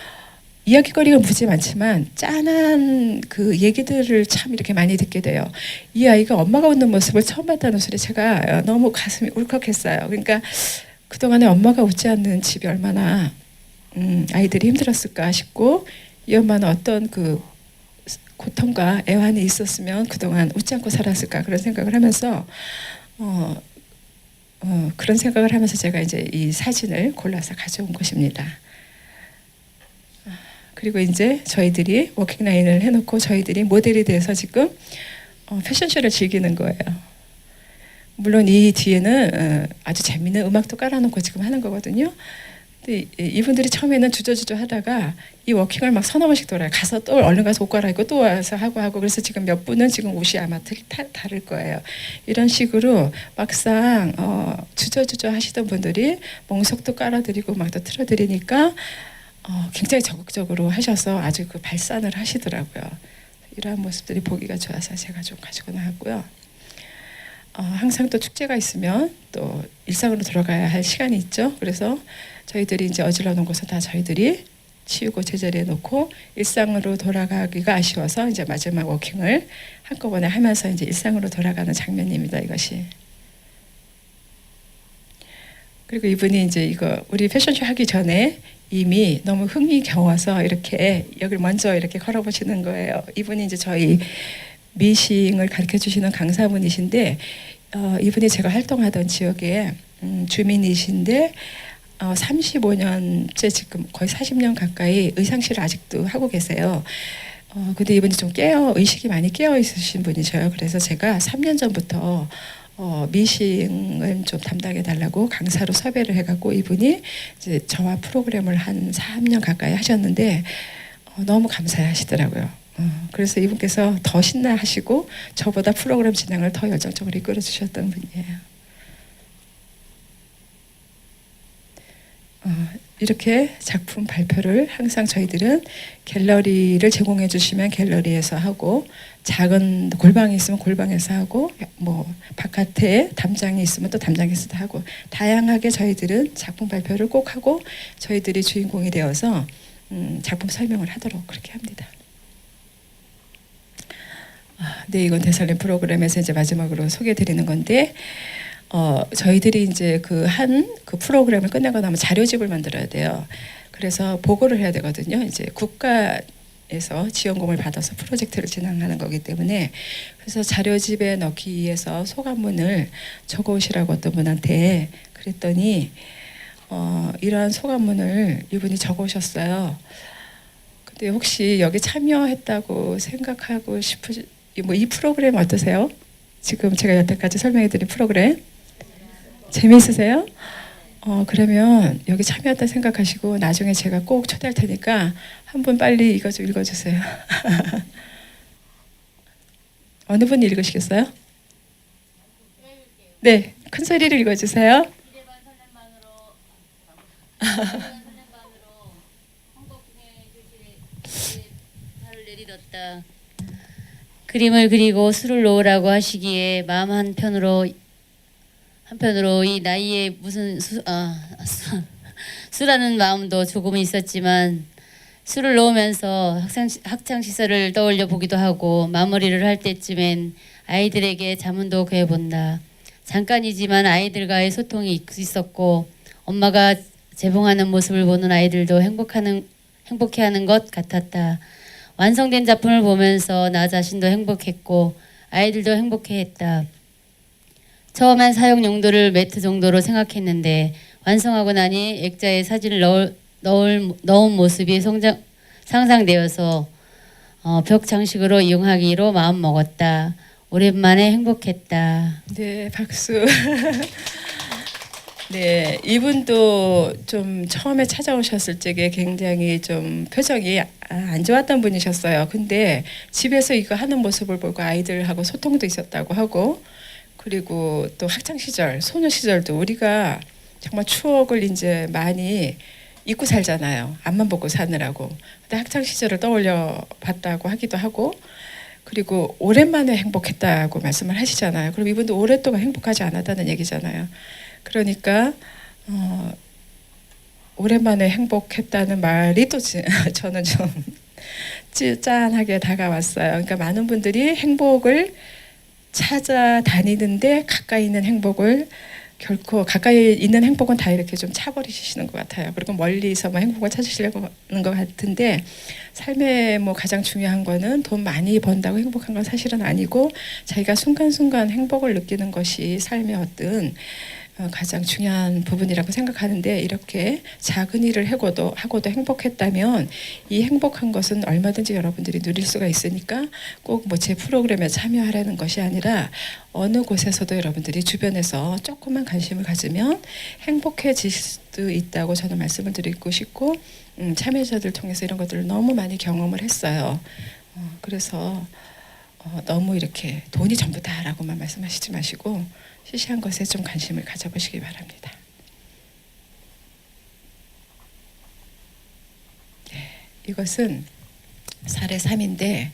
이야기거리가 무지 많지만 짠한 그 얘기들을 참 이렇게 많이 듣게 돼요. 이 아이가 엄마가 웃는 모습을 처음 봤다는 소리 제가 너무 가슴이 울컥했어요. 그러니까 그동안에 엄마가 웃지 않는 집이 얼마나 아이들이 힘들었을까 싶고 이 엄마는 어떤 그 고통과 애환이 있었으면 그동안 웃지 않고 살았을까 그런 생각을 하면서 그런 생각을 하면서 제가 이제 이 사진을 골라서 가져온 것입니다. 그리고 이제 저희들이 워킹라인을 해놓고 저희들이 모델이 돼서 지금 패션쇼를 즐기는 거예요. 물론 이 뒤에는 아주 재미있는 음악도 깔아놓고 지금 하는 거거든요. 근데 이분들이 처음에는 주저주저 하다가 이 워킹을 막 서너 번씩 돌아요. 가서 또 얼른 가서 옷 갈아입고 또 와서 하고 그래서 지금 몇 분은 지금 옷이 아마 다를 거예요. 이런 식으로 막상 주저주저 하시던 분들이 멍석도 깔아드리고 막 또 틀어드리니까 굉장히 적극적으로 하셔서 아주 그 발산을 하시더라고요. 이러한 모습들이 보기가 좋아서 제가 좀 가지고 나왔고요. 항상 또 축제가 있으면 또 일상으로 돌아가야 할 시간이 있죠. 그래서 저희들이 이제 어질러 놓은 것은 다 저희들이 치우고 제자리에 놓고 일상으로 돌아가기가 아쉬워서 이제 마지막 워킹을 한꺼번에 하면서 이제 일상으로 돌아가는 장면입니다. 이것이. 그리고 이분이 이제 이거 우리 패션쇼 하기 전에 이미 너무 흥이 겨워서 이렇게 여기를 먼저 이렇게 걸어보시는 거예요. 이분이 이제 저희 미싱을 가르쳐 주시는 강사분이신데 이분이 제가 활동하던 지역의 주민이신데 35년째 지금 거의 40년 가까이 의상실을 아직도 하고 계세요. 근데 이분이 좀 의식이 많이 깨어 있으신 분이셔요. 그래서 제가 3년 전부터 미싱을 좀 담당해 달라고 강사로 섭외를 해갖고 이분이 이제 저와 프로그램을 한 3년 가까이 하셨는데 너무 감사해 하시더라고요. 그래서 이분께서 더 신나하시고 저보다 프로그램 진행을 더 열정적으로 이끌어 주셨던 분이에요. 이렇게 작품 발표를 항상 저희들은 갤러리를 제공해 주시면 갤러리에서 하고, 작은 골방이 있으면 골방에서 하고, 뭐 바깥에 담장이 있으면 또 담장에서도 하고, 다양하게 저희들은 작품 발표를 꼭 하고 저희들이 주인공이 되어서 작품 설명을 하도록 그렇게 합니다. 네, 이건 대설림 프로그램에서 이제 마지막으로 소개해드리는 건데, 저희들이 이제 그 프로그램을 끝내고 나면 자료집을 만들어야 돼요. 그래서 보고를 해야 되거든요. 이제 국가에서 지원금을 받아서 프로젝트를 진행하는 거기 때문에, 그래서 자료집에 넣기 위해서 소감문을 적어오시라고 어떤 분한테 그랬더니 이러한 소감문을 이분이 적어오셨어요. 근데 혹시 여기 참여했다고 생각하고 이 프로그램 어떠세요? 지금 제가 여태까지 설명해드린 프로그램 재미있으세요? 그러면 여기 참여했다 생각하시고 나중에 제가 꼭 초대할 테니까 한 분 빨리 이거 좀 읽어주세요. 어느 분이 읽으시겠어요? 네, 큰 소리를 읽어주세요. 그림을 그리고 술을 놓으라고 하시기에 마음 한편으로 이 나이에 무슨 수라는 마음도 조금은 있었지만, 술을 놓으면서 학창 시절을 떠올려 보기도 하고, 마무리를 할 때쯤엔 아이들에게 자문도 구해본다. 잠깐이지만 아이들과의 소통이 있었고, 엄마가 재봉하는 모습을 보는 아이들도 행복해하는 것 같았다. 완성된 작품을 보면서 나 자신도 행복했고 아이들도 행복해했다. 처음엔 사용 용도를 매트 정도로 생각했는데 완성하고 나니 액자에 사진을 넣은 모습이 상상되어서 벽 장식으로 이용하기로 마음먹었다. 오랜만에 행복했다. 네, 박수. 네, 이분도 좀 처음에 찾아오셨을 적에 굉장히 좀 표정이 안 좋았던 분이셨어요. 근데 집에서 이거 하는 모습을 보고 아이들하고 소통도 있었다고 하고, 그리고 또 학창 시절, 소녀 시절도 우리가 정말 추억을 이제 많이 잊고 살잖아요. 앞만 보고 사느라고. 근데 학창 시절을 떠올려 봤다고 하기도 하고, 그리고 오랜만에 행복했다고 말씀을 하시잖아요. 그럼 이분도 오랫동안 행복하지 않았다는 얘기잖아요. 그러니까 오랜만에 행복했다는 말이 또 저는 좀 짠하게 다가왔어요. 그러니까 많은 분들이 행복을 찾아다니는데 가까이 있는 행복을 결코, 가까이 있는 행복은 다 이렇게 좀 차버리시는 것 같아요. 그리고 멀리서만 행복을 찾으시려고 하는 것 같은데, 삶에 뭐 가장 중요한 거는 돈 많이 번다고 행복한 건 사실은 아니고, 자기가 순간순간 행복을 느끼는 것이 삶의 어떤 가장 중요한 부분이라고 생각하는데, 이렇게 작은 일을 하고도 행복했다면 이 행복한 것은 얼마든지 여러분들이 누릴 수가 있으니까 꼭 뭐 제 프로그램에 참여하라는 것이 아니라 어느 곳에서도 여러분들이 주변에서 조금만 관심을 가지면 행복해질 수도 있다고 저는 말씀을 드리고 싶고, 참여자들 통해서 이런 것들을 너무 많이 경험을 했어요. 그래서 너무 이렇게 돈이 전부다라고만 말씀하시지 마시고 시시한 것에 좀 관심을 가져보시기 바랍니다. 네, 이것은 사례 3인데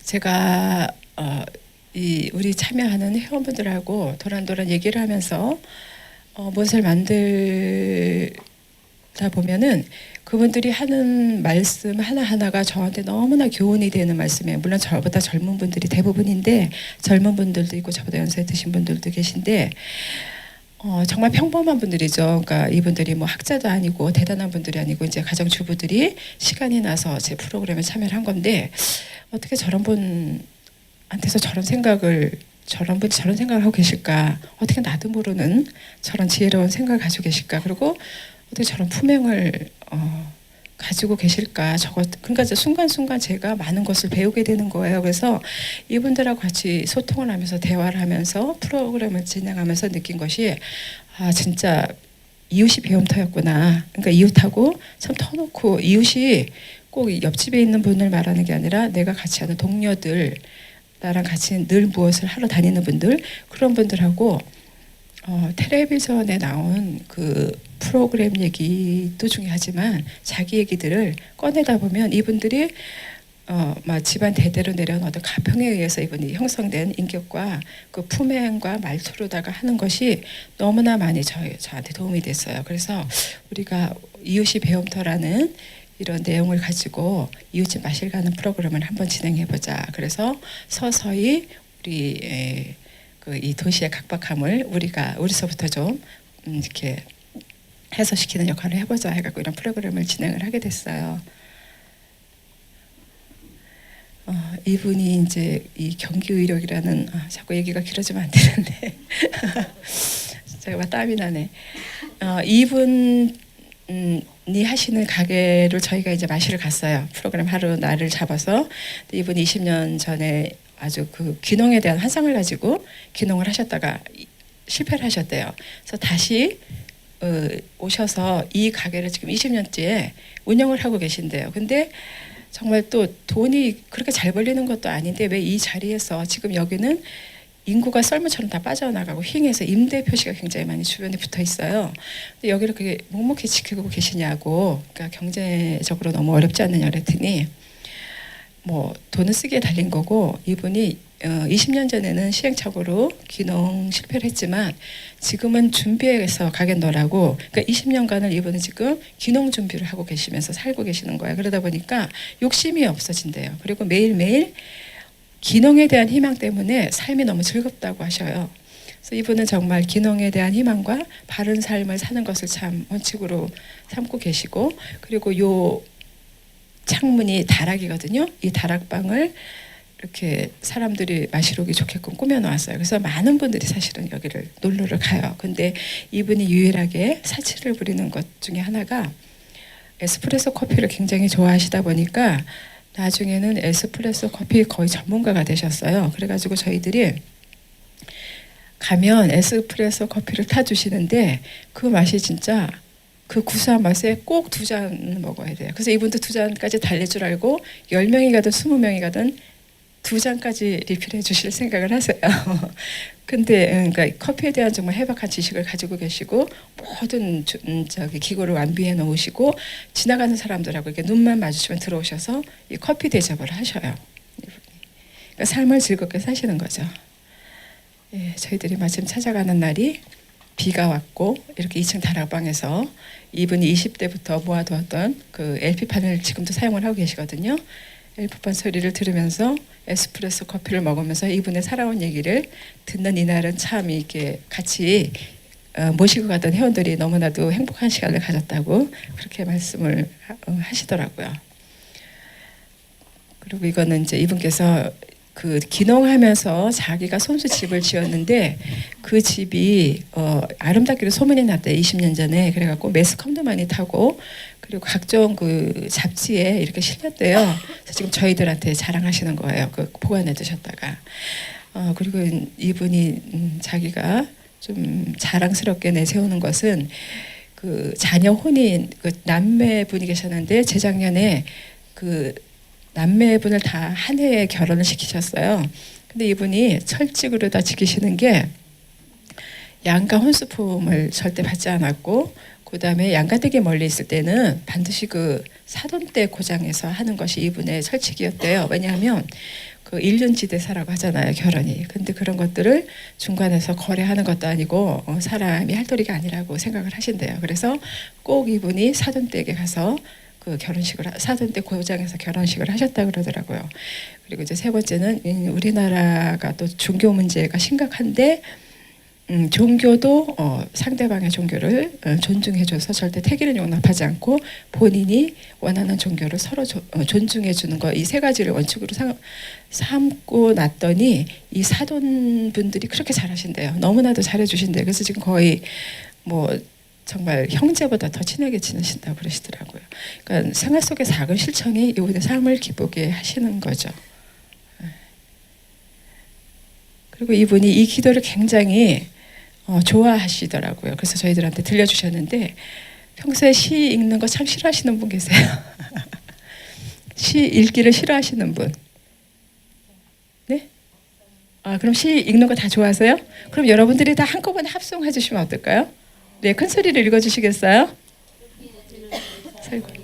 제가 우리 참여하는 회원분들하고 도란도란 얘기를 하면서 무엇을 만들다 보면은 그분들이 하는 말씀 하나하나가 저한테 너무나 교훈이 되는 말씀이에요. 물론 저보다 젊은 분들이 대부분인데, 젊은 분들도 있고 저보다 연세 드신 분들도 계신데 정말 평범한 분들이죠. 그러니까 이분들이 뭐 학자도 아니고 대단한 분들이 아니고 이제 가정주부들이 시간이 나서 제 프로그램에 참여를 한 건데, 어떻게 저런 분한테서 저런 분이 저런 생각을 하고 계실까? 어떻게 나도 모르는 저런 지혜로운 생각을 가지고 계실까? 그리고 어떻게 저런 품행을 가지고 계실까? 그러니까 순간순간 제가 많은 것을 배우게 되는 거예요. 그래서 이분들하고 같이 소통을 하면서 대화를 하면서 프로그램을 진행하면서 느낀 것이, 진짜 이웃이 배움터였구나. 그러니까 이웃하고 참 터놓고, 이웃이 꼭 옆집에 있는 분을 말하는 게 아니라 내가 같이 하는 동료들, 나랑 같이 늘 무엇을 하러 다니는 분들, 그런 분들하고 텔레비전에 나온 그 프로그램 얘기도 중요하지만 자기 얘기들을 꺼내다 보면 이분들이 막 집안 대대로 내려온 어떤 가평에 의해서 이분이 형성된 인격과 그 품행과 말투로다가 하는 것이 너무나 많이 저한테 도움이 됐어요. 그래서 우리가 이웃이 배움터라는 이런 내용을 가지고 이웃집 마실 가는 프로그램을 한번 진행해 보자. 그래서 서서히 우리 이 도시의 각박함을 우리서부터 좀 이렇게 해소시키는 역할을 해보자 해갖고 이런 프로그램을 진행을 하게 됐어요. 이분이 이제 이 경기의력이라는 자꾸 얘기가 길어지면 안 되는데 제가 막 땀이 나네. 이분이 하시는 가게를 저희가 이제 마시러 갔어요. 프로그램 하루 날을 잡아서. 이분이 20년 전에 아주 그 귀농에 대한 환상을 가지고 귀농을 하셨다가 실패를 하셨대요. 그래서 다시 오셔서 이 가게를 지금 20년째 운영을 하고 계신대요. 근데 정말 또 돈이 그렇게 잘 벌리는 것도 아닌데 왜 이 자리에서 지금 여기는 인구가 썰물처럼 다 빠져나가고 휘ing해서 임대 표시가 굉장히 많이 주변에 붙어 있어요. 근데 여기를 그렇게 묵묵히 지키고 계시냐고. 그러니까 경제적으로 너무 어렵지 않느냐 그랬더니 뭐 돈을 쓰기에 달린 거고 이분이 20년 전에는 시행착오로 귀농 실패를 했지만 지금은 준비해서 가겠노라고. 그러니까 20년간을 이분은 지금 귀농 준비를 하고 계시면서 살고 계시는 거예요. 그러다 보니까 욕심이 없어진대요. 그리고 매일매일 귀농에 대한 희망 때문에 삶이 너무 즐겁다고 하셔요. 그래서 이분은 정말 귀농에 대한 희망과 바른 삶을 사는 것을 참 원칙으로 삼고 계시고, 그리고 요 창문이 다락이거든요. 이 다락방을 이렇게 사람들이 마시러 오기 좋게끔 꾸며놓았어요. 그래서 많은 분들이 사실은 여기를 놀러를 가요. 근데 이분이 유일하게 사치를 부리는 것 중에 하나가 에스프레소 커피를 굉장히 좋아하시다 보니까 나중에는 에스프레소 커피 거의 전문가가 되셨어요. 그래가지고 저희들이 가면 에스프레소 커피를 타주시는데 그 맛이 진짜 그 구수한 맛에 꼭 2잔 먹어야 돼요. 그래서 이분도 2잔까지 달릴 줄 알고 10명이 가든 20명이 가든 2잔까지 리필해 주실 생각을 하세요. 근데 그러니까 커피에 대한 정말 해박한 지식을 가지고 계시고 모든 기구를 완비해 놓으시고 지나가는 사람들하고 이렇게 눈만 마주치면 들어오셔서 이 커피 대접을 하셔요. 그러니까 삶을 즐겁게 사시는 거죠. 예, 저희들이 마침 찾아가는 날이 비가 왔고 이렇게 2층 다락방에서 이분이 20대부터 모아두었던 그 LP판을 지금도 사용을 하고 계시거든요. LP판 소리를 들으면서 에스프레소 커피를 먹으면서 이분의 살아온 얘기를 듣는 이날은 참 이렇게 같이 모시고 가던 회원들이 너무나도 행복한 시간을 가졌다고 그렇게 말씀을 하시더라고요. 그리고 이거는 이제 이분께서 그 귀농하면서 자기가 손수 집을 지었는데 그 집이 아름답기로 소문이 났대. 20년 전에. 그래갖고 매스컴도 많이 타고 그리고 각종 그 잡지에 이렇게 실렸대요. 그래서 지금 저희들한테 자랑하시는 거예요. 그 보관해 두셨다가. 그리고 이분이 자기가 좀 자랑스럽게 내세우는 것은 그 자녀 혼인 그 남매분이 계셨는데 재작년에 그 남매분을 다 한 해에 결혼을 시키셨어요. 근데 이분이 철칙으로 다 지키시는 게 양가 혼수품을 절대 받지 않았고, 그 다음에 양가 되게 멀리 있을 때는 반드시 그 사돈댁 고장에서 하는 것이 이분의 철칙이었대요. 왜냐하면 그 일륜지대사라고 하잖아요, 결혼이. 근데 그런 것들을 중간에서 거래하는 것도 아니고 사람이 할 도리가 아니라고 생각을 하신대요. 그래서 꼭 이분이 사돈댁에 가서 그 결혼식을 사돈댁 고장에서 결혼식을 하셨다 그러더라고요. 그리고 이제 세 번째는 우리나라가 또 종교 문제가 심각한데 종교도 상대방의 종교를 존중해줘서 절대 태기를 용납하지 않고 본인이 원하는 종교를 서로 존중해주는 거, 이 세 가지를 원칙으로 삼고 났더니 이 사돈분들이 그렇게 잘하신대요. 너무나도 잘해주신대요. 그래서 지금 거의 뭐 정말 형제보다 더 친하게 지내신다고 그러시더라고요. 그러니까 생활 속의 작은 실천이 이분의 삶을 기쁘게 하시는 거죠. 그리고 이분이 이 기도를 굉장히 좋아하시더라고요. 그래서 저희들한테 들려주셨는데 평소에 시 읽는 거 참 싫어하시는 분 계세요. 시 읽기를 싫어하시는 분. 네? 그럼 시 읽는 거 다 좋아하세요? 그럼 여러분들이 다 한꺼번에 합성해 주시면 어떨까요? 네, 큰 소리를 읽어주시겠어요? 살고.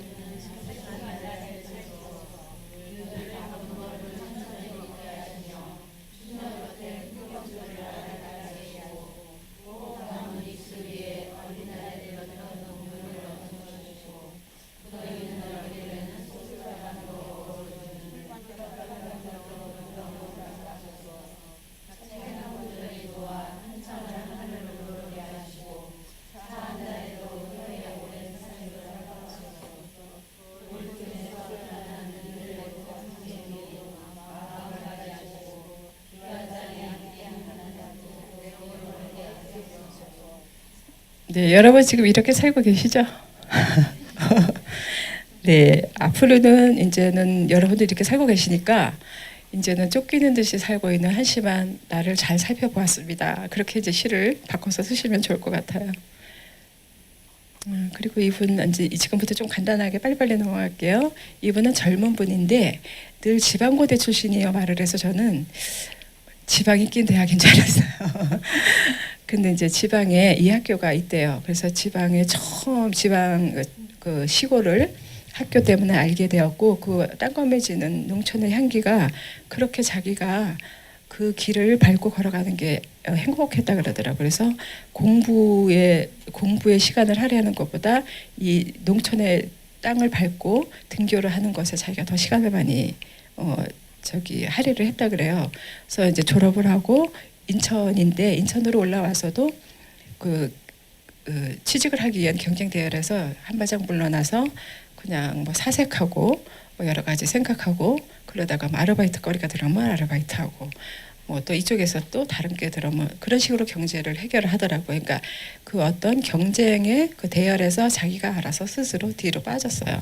네, 여러분 지금 이렇게 살고 계시죠? 네, 앞으로는 이제는 여러분들이 이렇게 살고 계시니까 이제는 쫓기는 듯이 살고 있는 한심한 나를 잘 살펴보았습니다. 그렇게 이제 시를 바꿔서 쓰시면 좋을 것 같아요. 그리고 이분 이제 지금부터 좀 간단하게 빨리빨리 넘어갈게요. 이분은 젊은 분인데 늘 지방고대 출신이에요 말을 해서 저는 지방이 낀 대학인 줄 알았어요. 근데 이제 지방에 이 학교가 있대요. 그래서 지방에 처음 지방 그 시골을 학교 때문에 알게 되었고 그 땅거매지는 농촌의 향기가 그렇게 자기가 그 길을 밟고 걸어가는 게 행복했다 그러더라고요. 그래서 공부에 시간을 할애하는 것보다 이 농촌의 땅을 밟고 등교를 하는 것에 자기가 더 시간을 많이 할애를 했다 그래요. 그래서 이제 졸업을 하고 인천인데 인천으로 올라와서도 취직을 하기 위한 경쟁 대회에서 한바탕 물러나서 그냥 뭐 사색하고 뭐 여러 가지 생각하고 그러다가 뭐 아르바이트 거리가 들어오면 아르바이트하고 뭐 또 이쪽에서 또 다른 게 들어오면 그런 식으로 경제를 해결을 하더라고요. 그러니까 그 어떤 경쟁의 그 대열에서 자기가 알아서 스스로 뒤로 빠졌어요.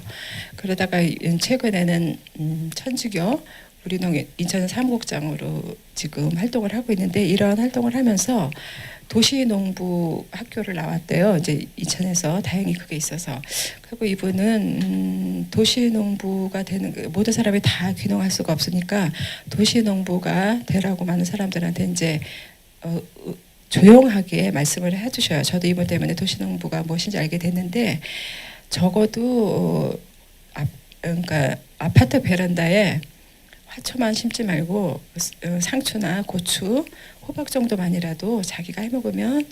그러다가 최근에는 천주교 우리 인천 사무국장으로 지금 활동을 하고 있는데 이러한 활동을 하면서 도시농부 학교를 나왔대요. 이제 인천에서 다행히 그게 있어서. 그리고 이분은 도시농부가 되는 모든 사람이 다 귀농할 수가 없으니까 도시농부가 되라고 많은 사람들한테 이제 조용하게 말씀을 해주셔요. 저도 이분 때문에 도시농부가 무엇인지 알게 됐는데 적어도 그러니까 아파트 베란다에 화초만 심지 말고 상추나 고추, 호박 정도만이라도 자기가 해먹으면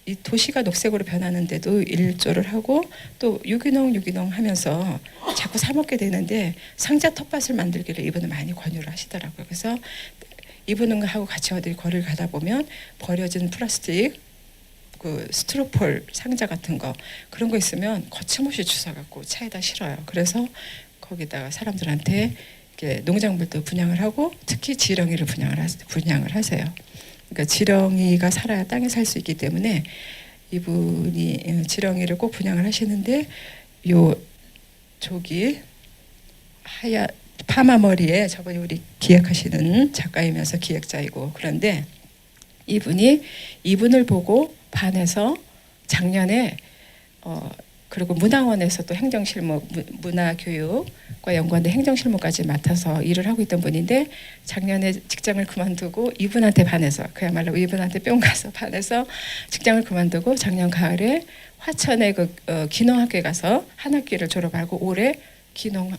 이 도시가 녹색으로 변하는데도 일조를 하고 또 유기농 하면서 자꾸 사 먹게 되는데 상자 텃밭을 만들기를 이분은 많이 권유를 하시더라고요. 그래서 이분은 하고 같이 어디 거리를 가다 보면 버려진 플라스틱 그 스티로폴 상자 같은 거 그런 거 있으면 거침없이 주워갖고 차에다 실어요. 그래서 거기다가 사람들한테 이렇게 농작물도 분양을 하고 특히 지렁이를 분양을 하세요. 그러니까 지렁이가 살아야 땅에 살 수 있기 때문에 이분이 지렁이를 꼭 분양을 하시는데 요 저기 하얀 파마 머리에 저번에 우리 기획하시는 작가이면서 기획자이고 그런데 이분을 보고 반해서 작년에 그리고 문화원에서 또 행정실무 문화교육과 연구원의 행정실무까지 맡아서 일을 하고 있던 분인데 작년에 직장을 그만두고 이분한테 반해서 그야말로 이분한테 뿅 가서 반해서 직장을 그만두고 작년 가을에 화천의 기농학교에 가서 한 학기를 졸업하고 올해 기농을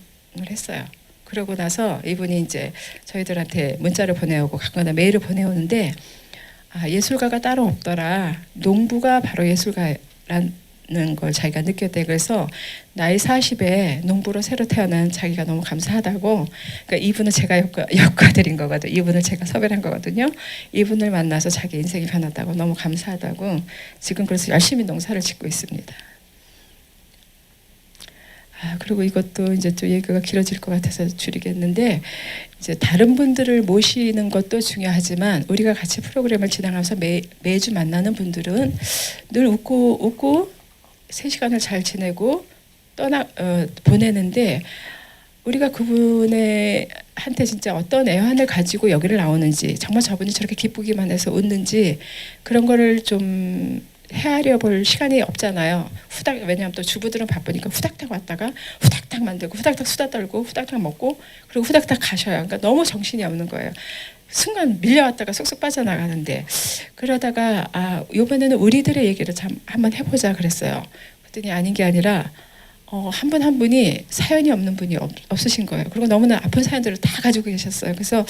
했어요. 그러고 나서 이분이 이제 저희들한테 문자를 보내오고 가끔가다 메일을 보내오는데 예술가가 따로 없더라. 농부가 바로 예술가란 걸 자기가 느꼈대. 그래서 나이 40에 농부로 새로 태어난 자기가 너무 감사하다고. 그러니까 이분은 제가 엮어드린 거거든요. 이분을 제가 섭외한 거거든요. 이분을 만나서 자기 인생이 변했다고 너무 감사하다고 지금 그래서 열심히 농사를 짓고 있습니다. 그리고 이것도 이제 또 얘기가 길어질 것 같아서 줄이겠는데 이제 다른 분들을 모시는 것도 중요하지만 우리가 같이 프로그램을 진행하면서 매주 만나는 분들은 늘 웃고 3시간을 잘 지내고 보내는데 우리가 그분의 한테 진짜 어떤 애환을 가지고 여기를 나오는지 정말 저분이 저렇게 기쁘기만 해서 웃는지 그런 거를 좀 헤아려 볼 시간이 없잖아요. 후닥 왜냐하면 또 주부들은 바쁘니까 후닥닥 왔다가 후닥닥 만들고 후닥닥 수다 떨고 후닥닥 먹고 그리고 후닥닥 가셔요. 그러니까 너무 정신이 없는 거예요. 순간 밀려왔다가 쏙쏙 빠져나가는데 그러다가 이번에는 우리들의 얘기를 참 한번 해보자 그랬어요. 그랬더니 아닌 게 아니라 한 분 한 분이 사연이 없는 분이 없으신 거예요. 그리고 너무나 아픈 사연들을 다 가지고 계셨어요. 그래서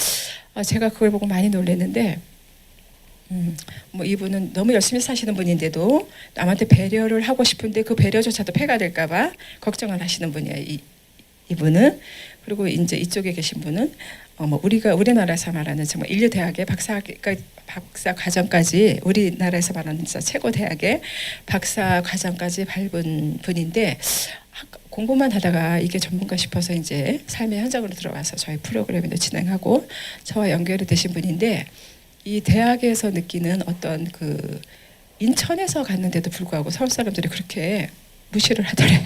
제가 그걸 보고 많이 놀랐는데 뭐 이분은 너무 열심히 사시는 분인데도 남한테 배려를 하고 싶은데 그 배려조차도 폐가 될까봐 걱정을 하시는 분이에요. 이분은. 그리고 이제 이쪽에 계신 분은 뭐 우리나라에서 말하는 정말 인류 대학의 박사 과정까지 우리나라에서 말하는 진짜 최고 대학의 박사 과정까지 밟은 분인데 공부만 하다가 이게 전문가 싶어서 이제 삶의 현장으로 들어와서 저희 프로그램도 진행하고 저와 연결이 되신 분인데 이 대학에서 느끼는 어떤 그 인천에서 갔는데도 불구하고 서울 사람들이 그렇게 무시를 하더래요.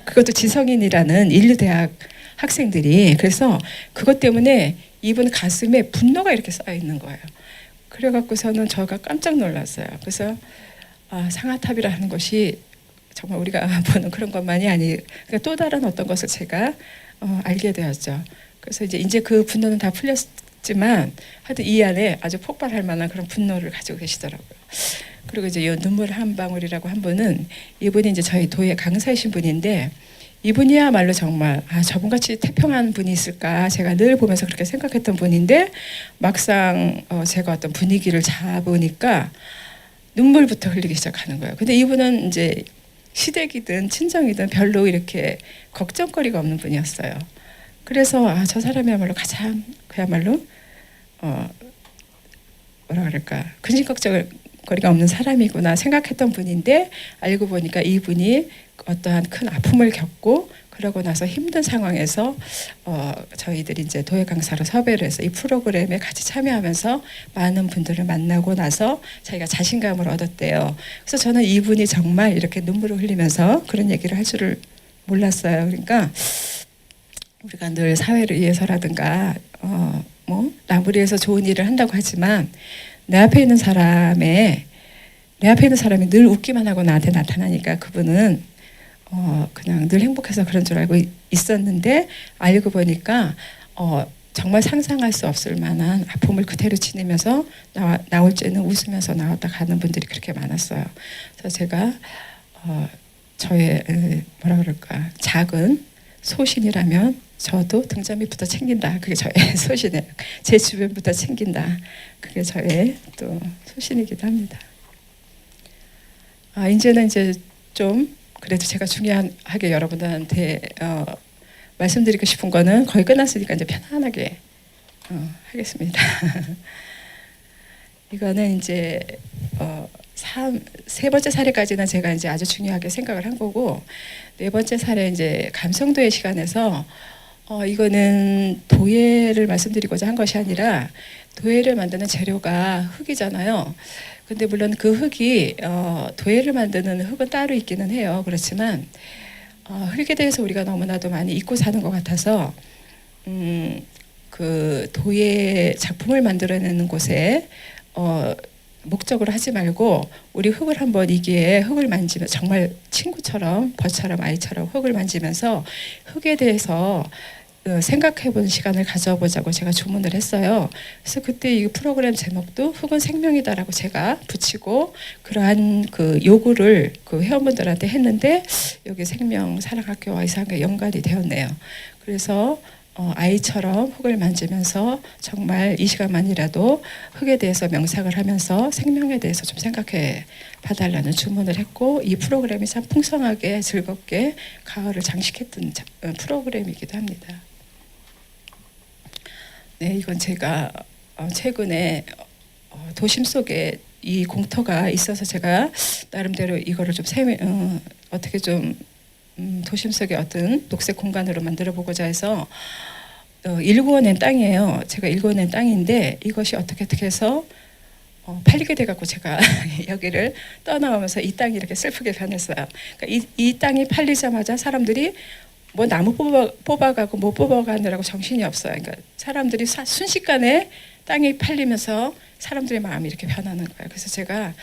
그것도 지성인이라는 인류대학 학생들이. 그래서 그것 때문에 이분 가슴에 분노가 이렇게 쌓여 있는 거예요. 그래갖고서는 저가 깜짝 놀랐어요. 그래서 상아탑이라는 것이 정말 우리가 보는 그런 것만이 그러니까 또 다른 어떤 것을 제가 알게 되었죠. 그래서 이제 그 분노는 다 풀렸지만 하여튼 이 안에 아주 폭발할 만한 그런 분노를 가지고 계시더라고요. 그리고 이제 이 눈물 한 방울이라고 한 분은 이분이 이제 저희 도예 강사이신 분인데 이분이야말로 정말 저분같이 태평한 분이 있을까 제가 늘 보면서 그렇게 생각했던 분인데 막상 제가 어떤 분위기를 잡으니까 눈물부터 흘리기 시작하는 거예요. 근데 이분은 이제 시댁이든 친정이든 별로 이렇게 걱정거리가 없는 분이었어요. 그래서 저 사람이야말로 가장 그야말로 뭐라 그럴까 근심 걱정거리가 없는 사람이구나 생각했던 분인데 알고 보니까 이분이 어떠한 큰 아픔을 겪고 그러고 나서 힘든 상황에서 저희들이 이제 도예 강사로 섭외를 해서 이 프로그램에 같이 참여하면서 많은 분들을 만나고 나서 자기가 자신감을 얻었대요. 그래서 저는 이분이 정말 이렇게 눈물을 흘리면서 그런 얘기를 할 줄을 몰랐어요. 그러니까 우리가 늘 사회를 위해서라든가 뭐 남을 위해서 좋은 일을 한다고 하지만 내 앞에 있는 사람이 늘 웃기만 하고 나한테 나타나니까 그분은 그냥 늘 행복해서 그런 줄 알고 있었는데 알고 보니까 정말 상상할 수 없을 만한 아픔을 그대로 지내면서 나올 때는 웃으면서 나왔다 가는 분들이 그렇게 많았어요. 그래서 제가 저의 뭐라 그럴까 작은 소신이라면 저도 등잔밑부터 챙긴다. 그게 저의 소신이에요. 제 주변부터 챙긴다. 그게 저의 또 소신이기도 합니다. 이제는 이제 좀 그래도 제가 중요하게 여러분들한테 말씀드리고 싶은 거는 거의 끝났으니까 이제 편안하게 하겠습니다. 이거는 이제 세 번째 사례까지는 제가 이제 아주 중요하게 생각을 한 거고 네 번째 사례 이제 감성도의 시간에서 이거는 도예를 말씀드리고자 한 것이 아니라 도예를 만드는 재료가 흙이잖아요. 근데 물론 그 흙이 도예를 만드는 흙은 따로 있기는 해요. 그렇지만 흙에 대해서 우리가 너무나도 많이 잊고 사는 것 같아서 그 도예 작품을 만들어내는 곳에 목적으로 하지 말고 우리 흙을 한번 이기에 흙을 만지면 정말 친구처럼 벌처럼 아이처럼 흙을 만지면서 흙에 대해서 생각해보는 시간을 가져보자고 제가 주문을 했어요. 그래서 그때 이 프로그램 제목도 흙은 생명이다라고 제가 붙이고 그러한 그 요구를 그 회원분들한테 했는데 여기 생명 사랑학교와 이상하게 연관이 되었네요. 그래서 아이처럼 흙을 만지면서 정말 이 시간만이라도 흙에 대해서 명상을 하면서 생명에 대해서 좀 생각해 봐달라는 주문을 했고 이 프로그램이 참 풍성하게 즐겁게 가을을 장식했던 프로그램이기도 합니다. 네, 이건 제가 최근에 도심 속에 이 공터가 있어서 제가 나름대로 이거를 좀 어떻게 좀 도심 속의 어떤 녹색 공간으로 만들어 보고자 해서 일구어낸 땅이에요. 제가 일구어낸 땅인데 이것이 어떻게 해서 팔리게 돼갖고 제가 여기를 떠나오면서 이 땅이 이렇게 슬프게 변했어요. 그러니까 이 땅이 팔리자마자 사람들이 뭐 나무 뽑아가고 못 뽑아가느라고 정신이 없어요. 그러니까 사람들이 순식간에 땅이 팔리면서 사람들의 마음이 이렇게 변하는 거예요. 그래서 제가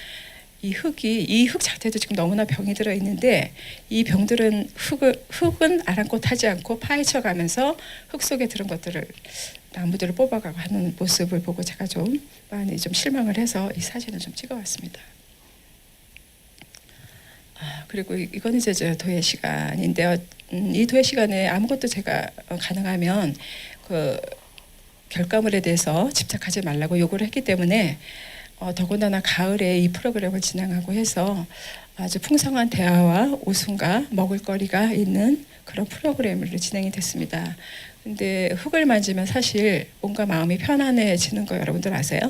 이 흙 자체도 지금 너무나 병이 들어 있는데 이 병들은 흙은 아랑곳하지 않고 파헤쳐 가면서 흙 속에 들은 것들을 나무들을 뽑아가고 하는 모습을 보고 제가 좀 많이 좀 실망을 해서 이 사진을 좀 찍어왔습니다. 그리고 이거는 이제 저 도예 시간인데요. 이 도예 시간에 아무것도 제가 가능하면 그 결과물에 대해서 집착하지 말라고 요구를 했기 때문에 더군다나 가을에 이 프로그램을 진행하고 해서 아주 풍성한 대화와 웃음과 먹을거리가 있는 그런 프로그램으로 진행이 됐습니다. 근데 흙을 만지면 사실 뭔가 마음이 편안해지는 거 여러분들 아세요?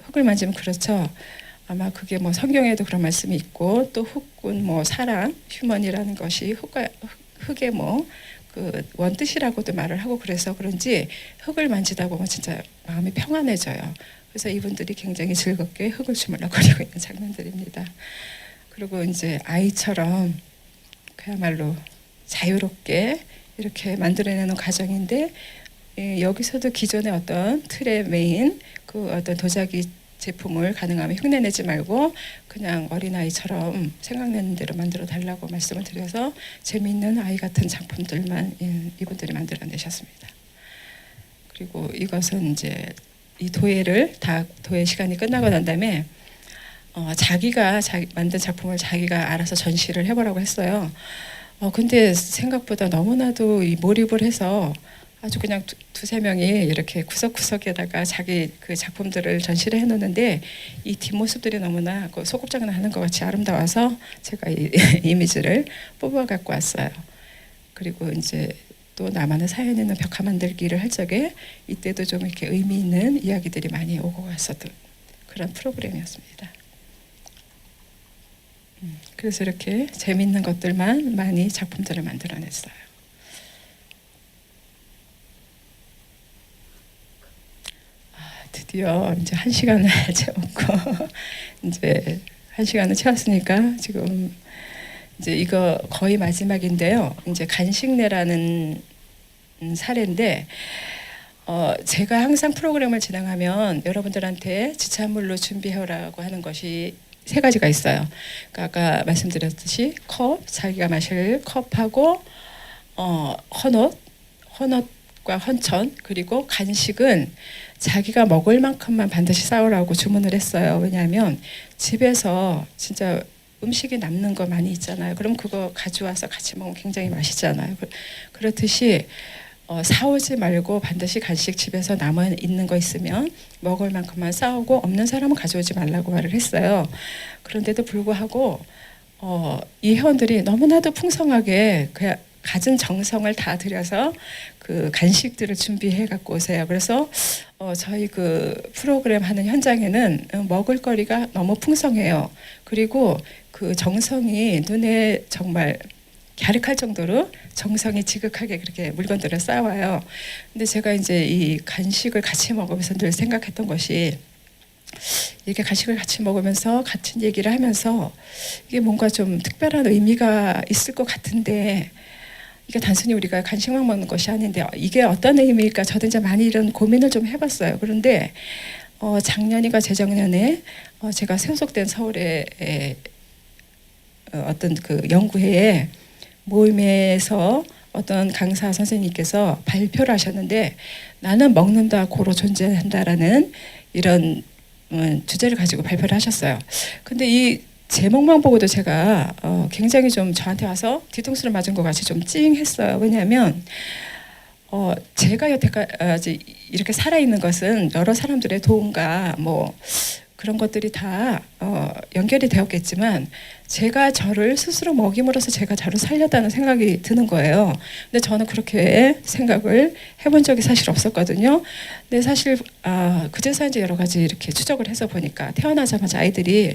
흙을 만지면 그렇죠. 아마 그게 뭐 성경에도 그런 말씀이 있고 또 흙은 뭐 사랑, 휴먼이라는 것이 흙의 뭐 그 원뜻이라고도 말을 하고 그래서 그런지 흙을 만지다 보면 진짜 마음이 평안해져요. 그래서 이분들이 굉장히 즐겁게 흙을 주물럭거리고 있는 장면들입니다. 그리고 이제 아이처럼 그야말로 자유롭게 이렇게 만들어내는 과정인데 여기서도 기존의 어떤 틀에 메인 그 어떤 도자기 제품을 가능하면 흉내내지 말고 그냥 어린아이처럼 생각나는 대로 만들어 달라고 말씀을 드려서 재미있는 아이 같은 작품들만 이분들이 만들어내셨습니다. 그리고 이것은 이제 이 도예 시간이 끝나고 난 다음에 자기가 만든 작품을 자기가 알아서 전시를 해보라고 했어요. 근데 생각보다 너무나도 이 몰입을 해서 아주 그냥 두세 명이 이렇게 구석구석에다가 자기 그 작품들을 전시를 해놓는데 이 뒷모습들이 너무나 그 소꿉장난 하는 것 같이 아름다워서 제가 이 이미지를 뽑아 갖고 왔어요. 그리고 이제 또 나만의 사연 있는 벽화 만들기를 할 적에 이때도 좀 이렇게 의미 있는 이야기들이 많이 오고 갔었던 그런 프로그램이었습니다. 그래서 이렇게 재밌는 것들만 많이 작품들을 만들어냈어요. 드디어 이제 1시간을 채웠고 이제 1시간을 채웠으니까 지금 이제 이거 거의 마지막인데요. 이제 간식내라는 사례인데 제가 항상 프로그램을 진행하면 여러분들한테 지참물로 준비해오라고 하는 것이 3가지가 있어요. 그러니까 아까 말씀드렸듯이 컵, 자기가 마실 컵하고 헌옷과 헌천, 그리고 간식은 자기가 먹을 만큼만 반드시 싸오라고 주문을 했어요. 왜냐하면 집에서 진짜 음식이 남는 거 많이 있잖아요. 그럼 그거 가져와서 같이 먹으면 굉장히 맛있잖아요. 그렇듯이 사오지 말고 반드시 간식 집에서 남아 있는 거 있으면 먹을 만큼만 싸오고 없는 사람은 가져오지 말라고 말을 했어요. 그런데도 불구하고 이 회원들이 너무나도 풍성하게 그냥 가진 정성을 다 들여서 그 간식들을 준비해 갖고 오세요. 그래서 저희 그 프로그램 하는 현장에는 먹을거리가 너무 풍성해요. 그리고 그 정성이 눈에 정말 갸륵할 정도로 정성이 지극하게 그렇게 물건들을 쌓아와요. 근데 제가 이제 이 간식을 같이 먹으면서 늘 생각했던 것이 이렇게 간식을 같이 먹으면서 같은 얘기를 하면서 이게 뭔가 좀 특별한 의미가 있을 것 같은데 이게 단순히 우리가 간식만 먹는 것이 아닌데 이게 어떤 의미일까 저도 이제 많이 이런 고민을 좀 해봤어요. 그런데 작년인가 재작년에 제가 소속된 서울의 어떤 그 연구회에 모임에서 어떤 강사 선생님께서 발표를 하셨는데 나는 먹는다 고로 존재한다라는 이런 주제를 가지고 발표를 하셨어요. 근데 이 제목만 보고도 제가 굉장히 좀 저한테 와서 뒤통수를 맞은 것 같이 좀 찡했어요. 왜냐하면 제가 여태까지 이렇게 살아있는 것은 여러 사람들의 도움과 뭐 그런 것들이 다 연결이 되었겠지만 제가 저를 스스로 먹임으로써 제가 저를 살렸다는 생각이 드는 거예요. 근데 저는 그렇게 생각을 해본 적이 사실 없었거든요. 근데 사실 그제서 이제 여러 가지 이렇게 추적을 해서 보니까 태어나자마자 아이들이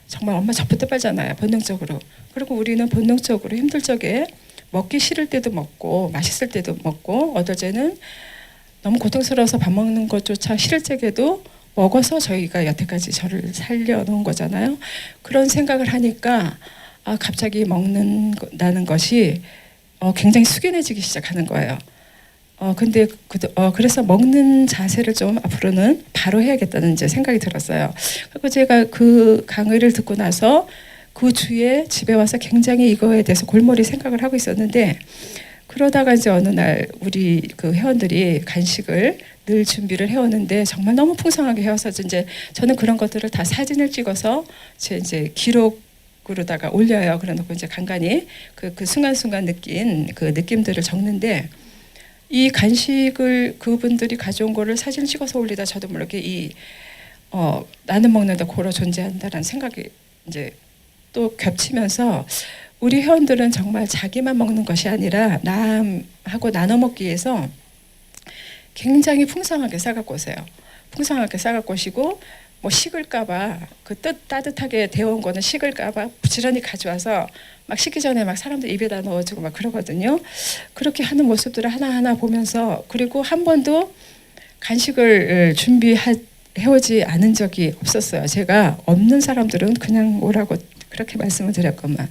정말 엄마 젖부터 빨잖아요. 본능적으로. 그리고 우리는 본능적으로 힘들 적에 먹기 싫을 때도 먹고 맛있을 때도 먹고 어떨 때는 너무 고통스러워서 밥 먹는 것조차 싫을 적에도 먹어서 저희가 여태까지 저를 살려놓은 거잖아요. 그런 생각을 하니까 갑자기 먹는다는 것이 굉장히 숙연해지기 시작하는 거예요. 근데 그래서 먹는 자세를 좀 앞으로는 바로 해야겠다는 이제 생각이 들었어요. 그리고 제가 그 강의를 듣고 나서 그 주에 집에 와서 굉장히 이거에 대해서 골머리 생각을 하고 있었는데, 그러다가 이제 어느 날 우리 그 회원들이 간식을 늘 준비를 해오는데 정말 너무 풍성하게 해와서 이제 저는 그런 것들을 다 사진을 찍어서 제 이제 기록으로다가 올려요. 그래놓고 이제 간간히 그 순간순간 느낀 그 느낌들을 적는데, 이 간식을 그분들이 가져온 거를 사진 찍어서 올리다 저도 모르게 나는 먹는다 고로 존재한다라는 생각이 이제 또 겹치면서, 우리 회원들은 정말 자기만 먹는 것이 아니라 남하고 나눠 먹기 위해서 굉장히 풍성하게 싸갖고 오세요. 풍성하게 싸갖고 오시고, 뭐 식을까봐 그 따뜻하게 데워온 거는 식을까봐 부지런히 가져와서 막 식기 전에 막 사람들 입에다 넣어주고 막 그러거든요. 그렇게 하는 모습들을 하나하나 보면서, 그리고 한 번도 간식을 준비해오지 않은 적이 없었어요. 제가 없는 사람들은 그냥 오라고 그렇게 말씀을 드렸건만.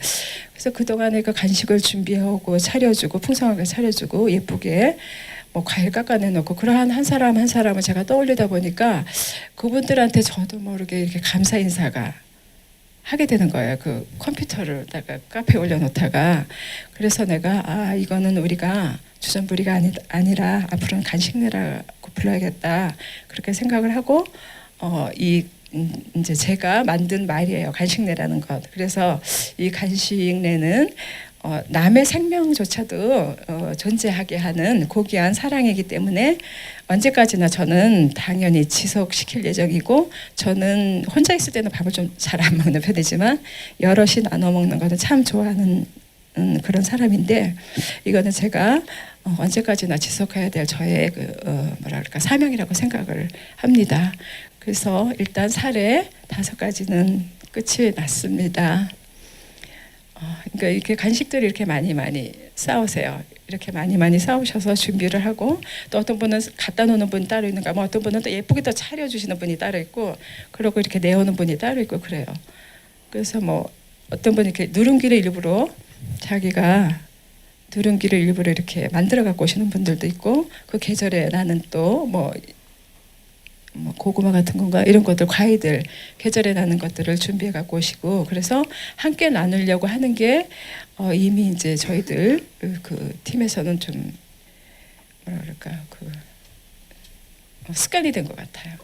그래서 그동안에 그 간식을 준비하고 차려주고 풍성하게 차려주고 예쁘게 뭐 과일 깎아내놓고 그러한 한 사람 한 사람을 제가 떠올리다 보니까 그분들한테 저도 모르게 이렇게 감사 인사가 하게 되는 거예요. 그 컴퓨터를다가 카페에 올려놓다가. 그래서 내가 이거는 우리가 주전부리가 아니라 앞으로는 간식내라고 불러야겠다, 그렇게 생각을 하고 이제 제가 만든 말이에요. 간식내라는 것. 그래서 이 간식내는 남의 생명조차도 존재하게 하는 고귀한 사랑이기 때문에 언제까지나 저는 당연히 지속시킬 예정이고, 저는 혼자 있을 때는 밥을 좀 잘 안 먹는 편이지만 여럿이 나눠 먹는 것은 참 좋아하는 그런 사람인데, 이거는 제가 언제까지나 지속해야 될 저의 뭐랄까 사명이라고 생각을 합니다. 그래서 일단 사례 5가지는 끝이 났습니다. 그러니까 이렇게 간식들이 이렇게 많이 싸우세요. 이렇게 많이 싸우셔서 준비를 하고, 또 어떤 분은 갖다 놓는 분이 따로 있는가, 뭐 어떤 분은 또 예쁘게 또 차려주시는 분이 따로 있고, 그러고 이렇게 내오는 분이 따로 있고 그래요. 그래서 뭐 어떤 분이 이렇게 누룽기를 일부러 자기가 누룽기를 일부러 이렇게 만들어 갖고 오시는 분들도 있고, 그 계절에 나는 또 뭐 고구마 같은 건가 이런 것들, 과일들 계절에 나는 것들을 준비해 갖고 오시고, 그래서 함께 나누려고 하는 게 이미 이제 저희들 그 팀에서는 좀 뭐라 그럴까 습관이 된 것 같아요.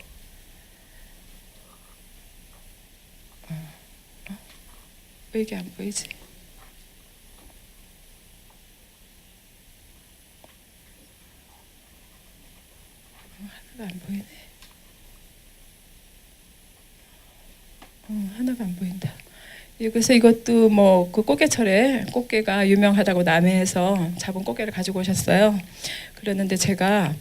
왜 이게 안 보이지? 하나가 안 보이네. 하나가 안 보인다. 그래서 이것도 뭐 그 꽃게철에 꽃게가 유명하다고 남해에서 잡은 꽃게를 가지고 오셨어요. 그랬는데 제가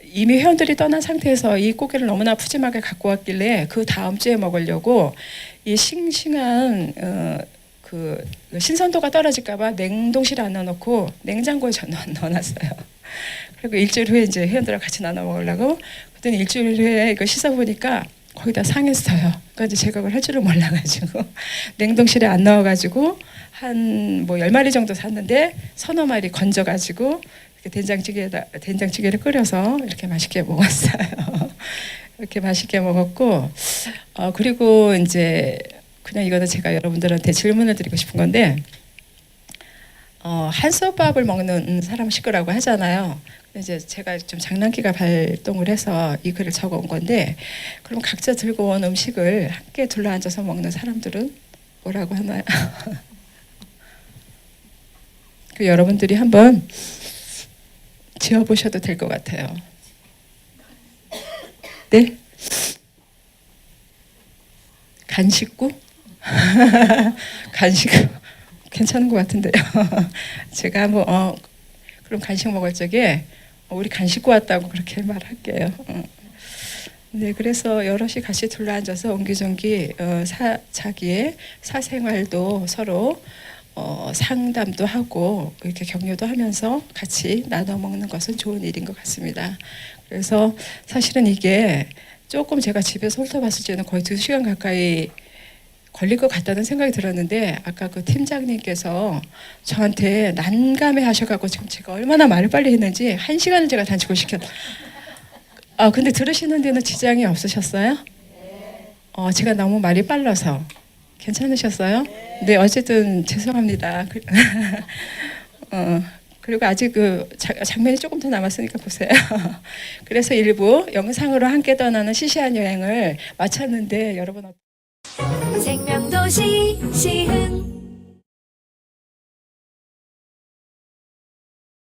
이미 회원들이 떠난 상태에서 이 꽃게를 너무나 푸짐하게 갖고 왔길래 그 다음 주에 먹으려고 이 싱싱한 그 신선도가 떨어질까봐 냉동실에 안 넣어놓고 냉장고에 넣어놨어요. 그리고 일주일 후에 이제 회원들과 같이 나눠 먹으려고. 그랬더니 일주일 후에 이거 씻어보니까 거의 다 상했어요. 그러니까 이제 제가 그걸 할 줄을 몰라가지고 냉동실에 안 넣어가지고 한 뭐 10마리 정도 샀는데 서너 마리 건져가지고 이렇게 된장찌개를 끓여서 이렇게 맛있게 먹었어요. 이렇게 맛있게 먹었고, 그리고 이제 그냥 이거는 제가 여러분들한테 질문을 드리고 싶은 건데, 한솥밥을 먹는 사람 식구라고 하잖아요. 이제 제가 좀 장난기가 발동을 해서 이 글을 적어온 건데, 그럼 각자 들고 온 음식을 함께 둘러앉아서 먹는 사람들은 뭐라고 하나요? 그 여러분들이 한번 지어보셔도 될 것 같아요. 네? 간식구? 간식구 괜찮은 것 같은데요. 제가 한번 그럼 간식 먹을 적에 우리 간식구 왔다고 그렇게 말할게요. 네, 그래서 여럿이 같이 둘러앉아서 옹기종기 자기의 사생활도 서로 상담도 하고 이렇게 격려도 하면서 같이 나눠 먹는 것은 좋은 일인 것 같습니다. 그래서 사실은 이게 조금 제가 집에서 훑어봤을 때는 거의 2시간 가까이 걸릴 것 같다는 생각이 들었는데 아까 그 팀장님께서 저한테 난감해 하셔가지고 지금 제가 얼마나 말을 빨리 했는지 1시간을 제가 단축을 근데 들으시는 데는 지장이 없으셨어요? 제가 너무 말이 빨라서 괜찮으셨어요? 네, 어쨌든 죄송합니다. 그리고 아직 그 장면이 조금 더 남았으니까 보세요. 그래서 일부 영상으로 함께 떠나는 시시한 여행을 마쳤는데 여러분 생명도시 시흥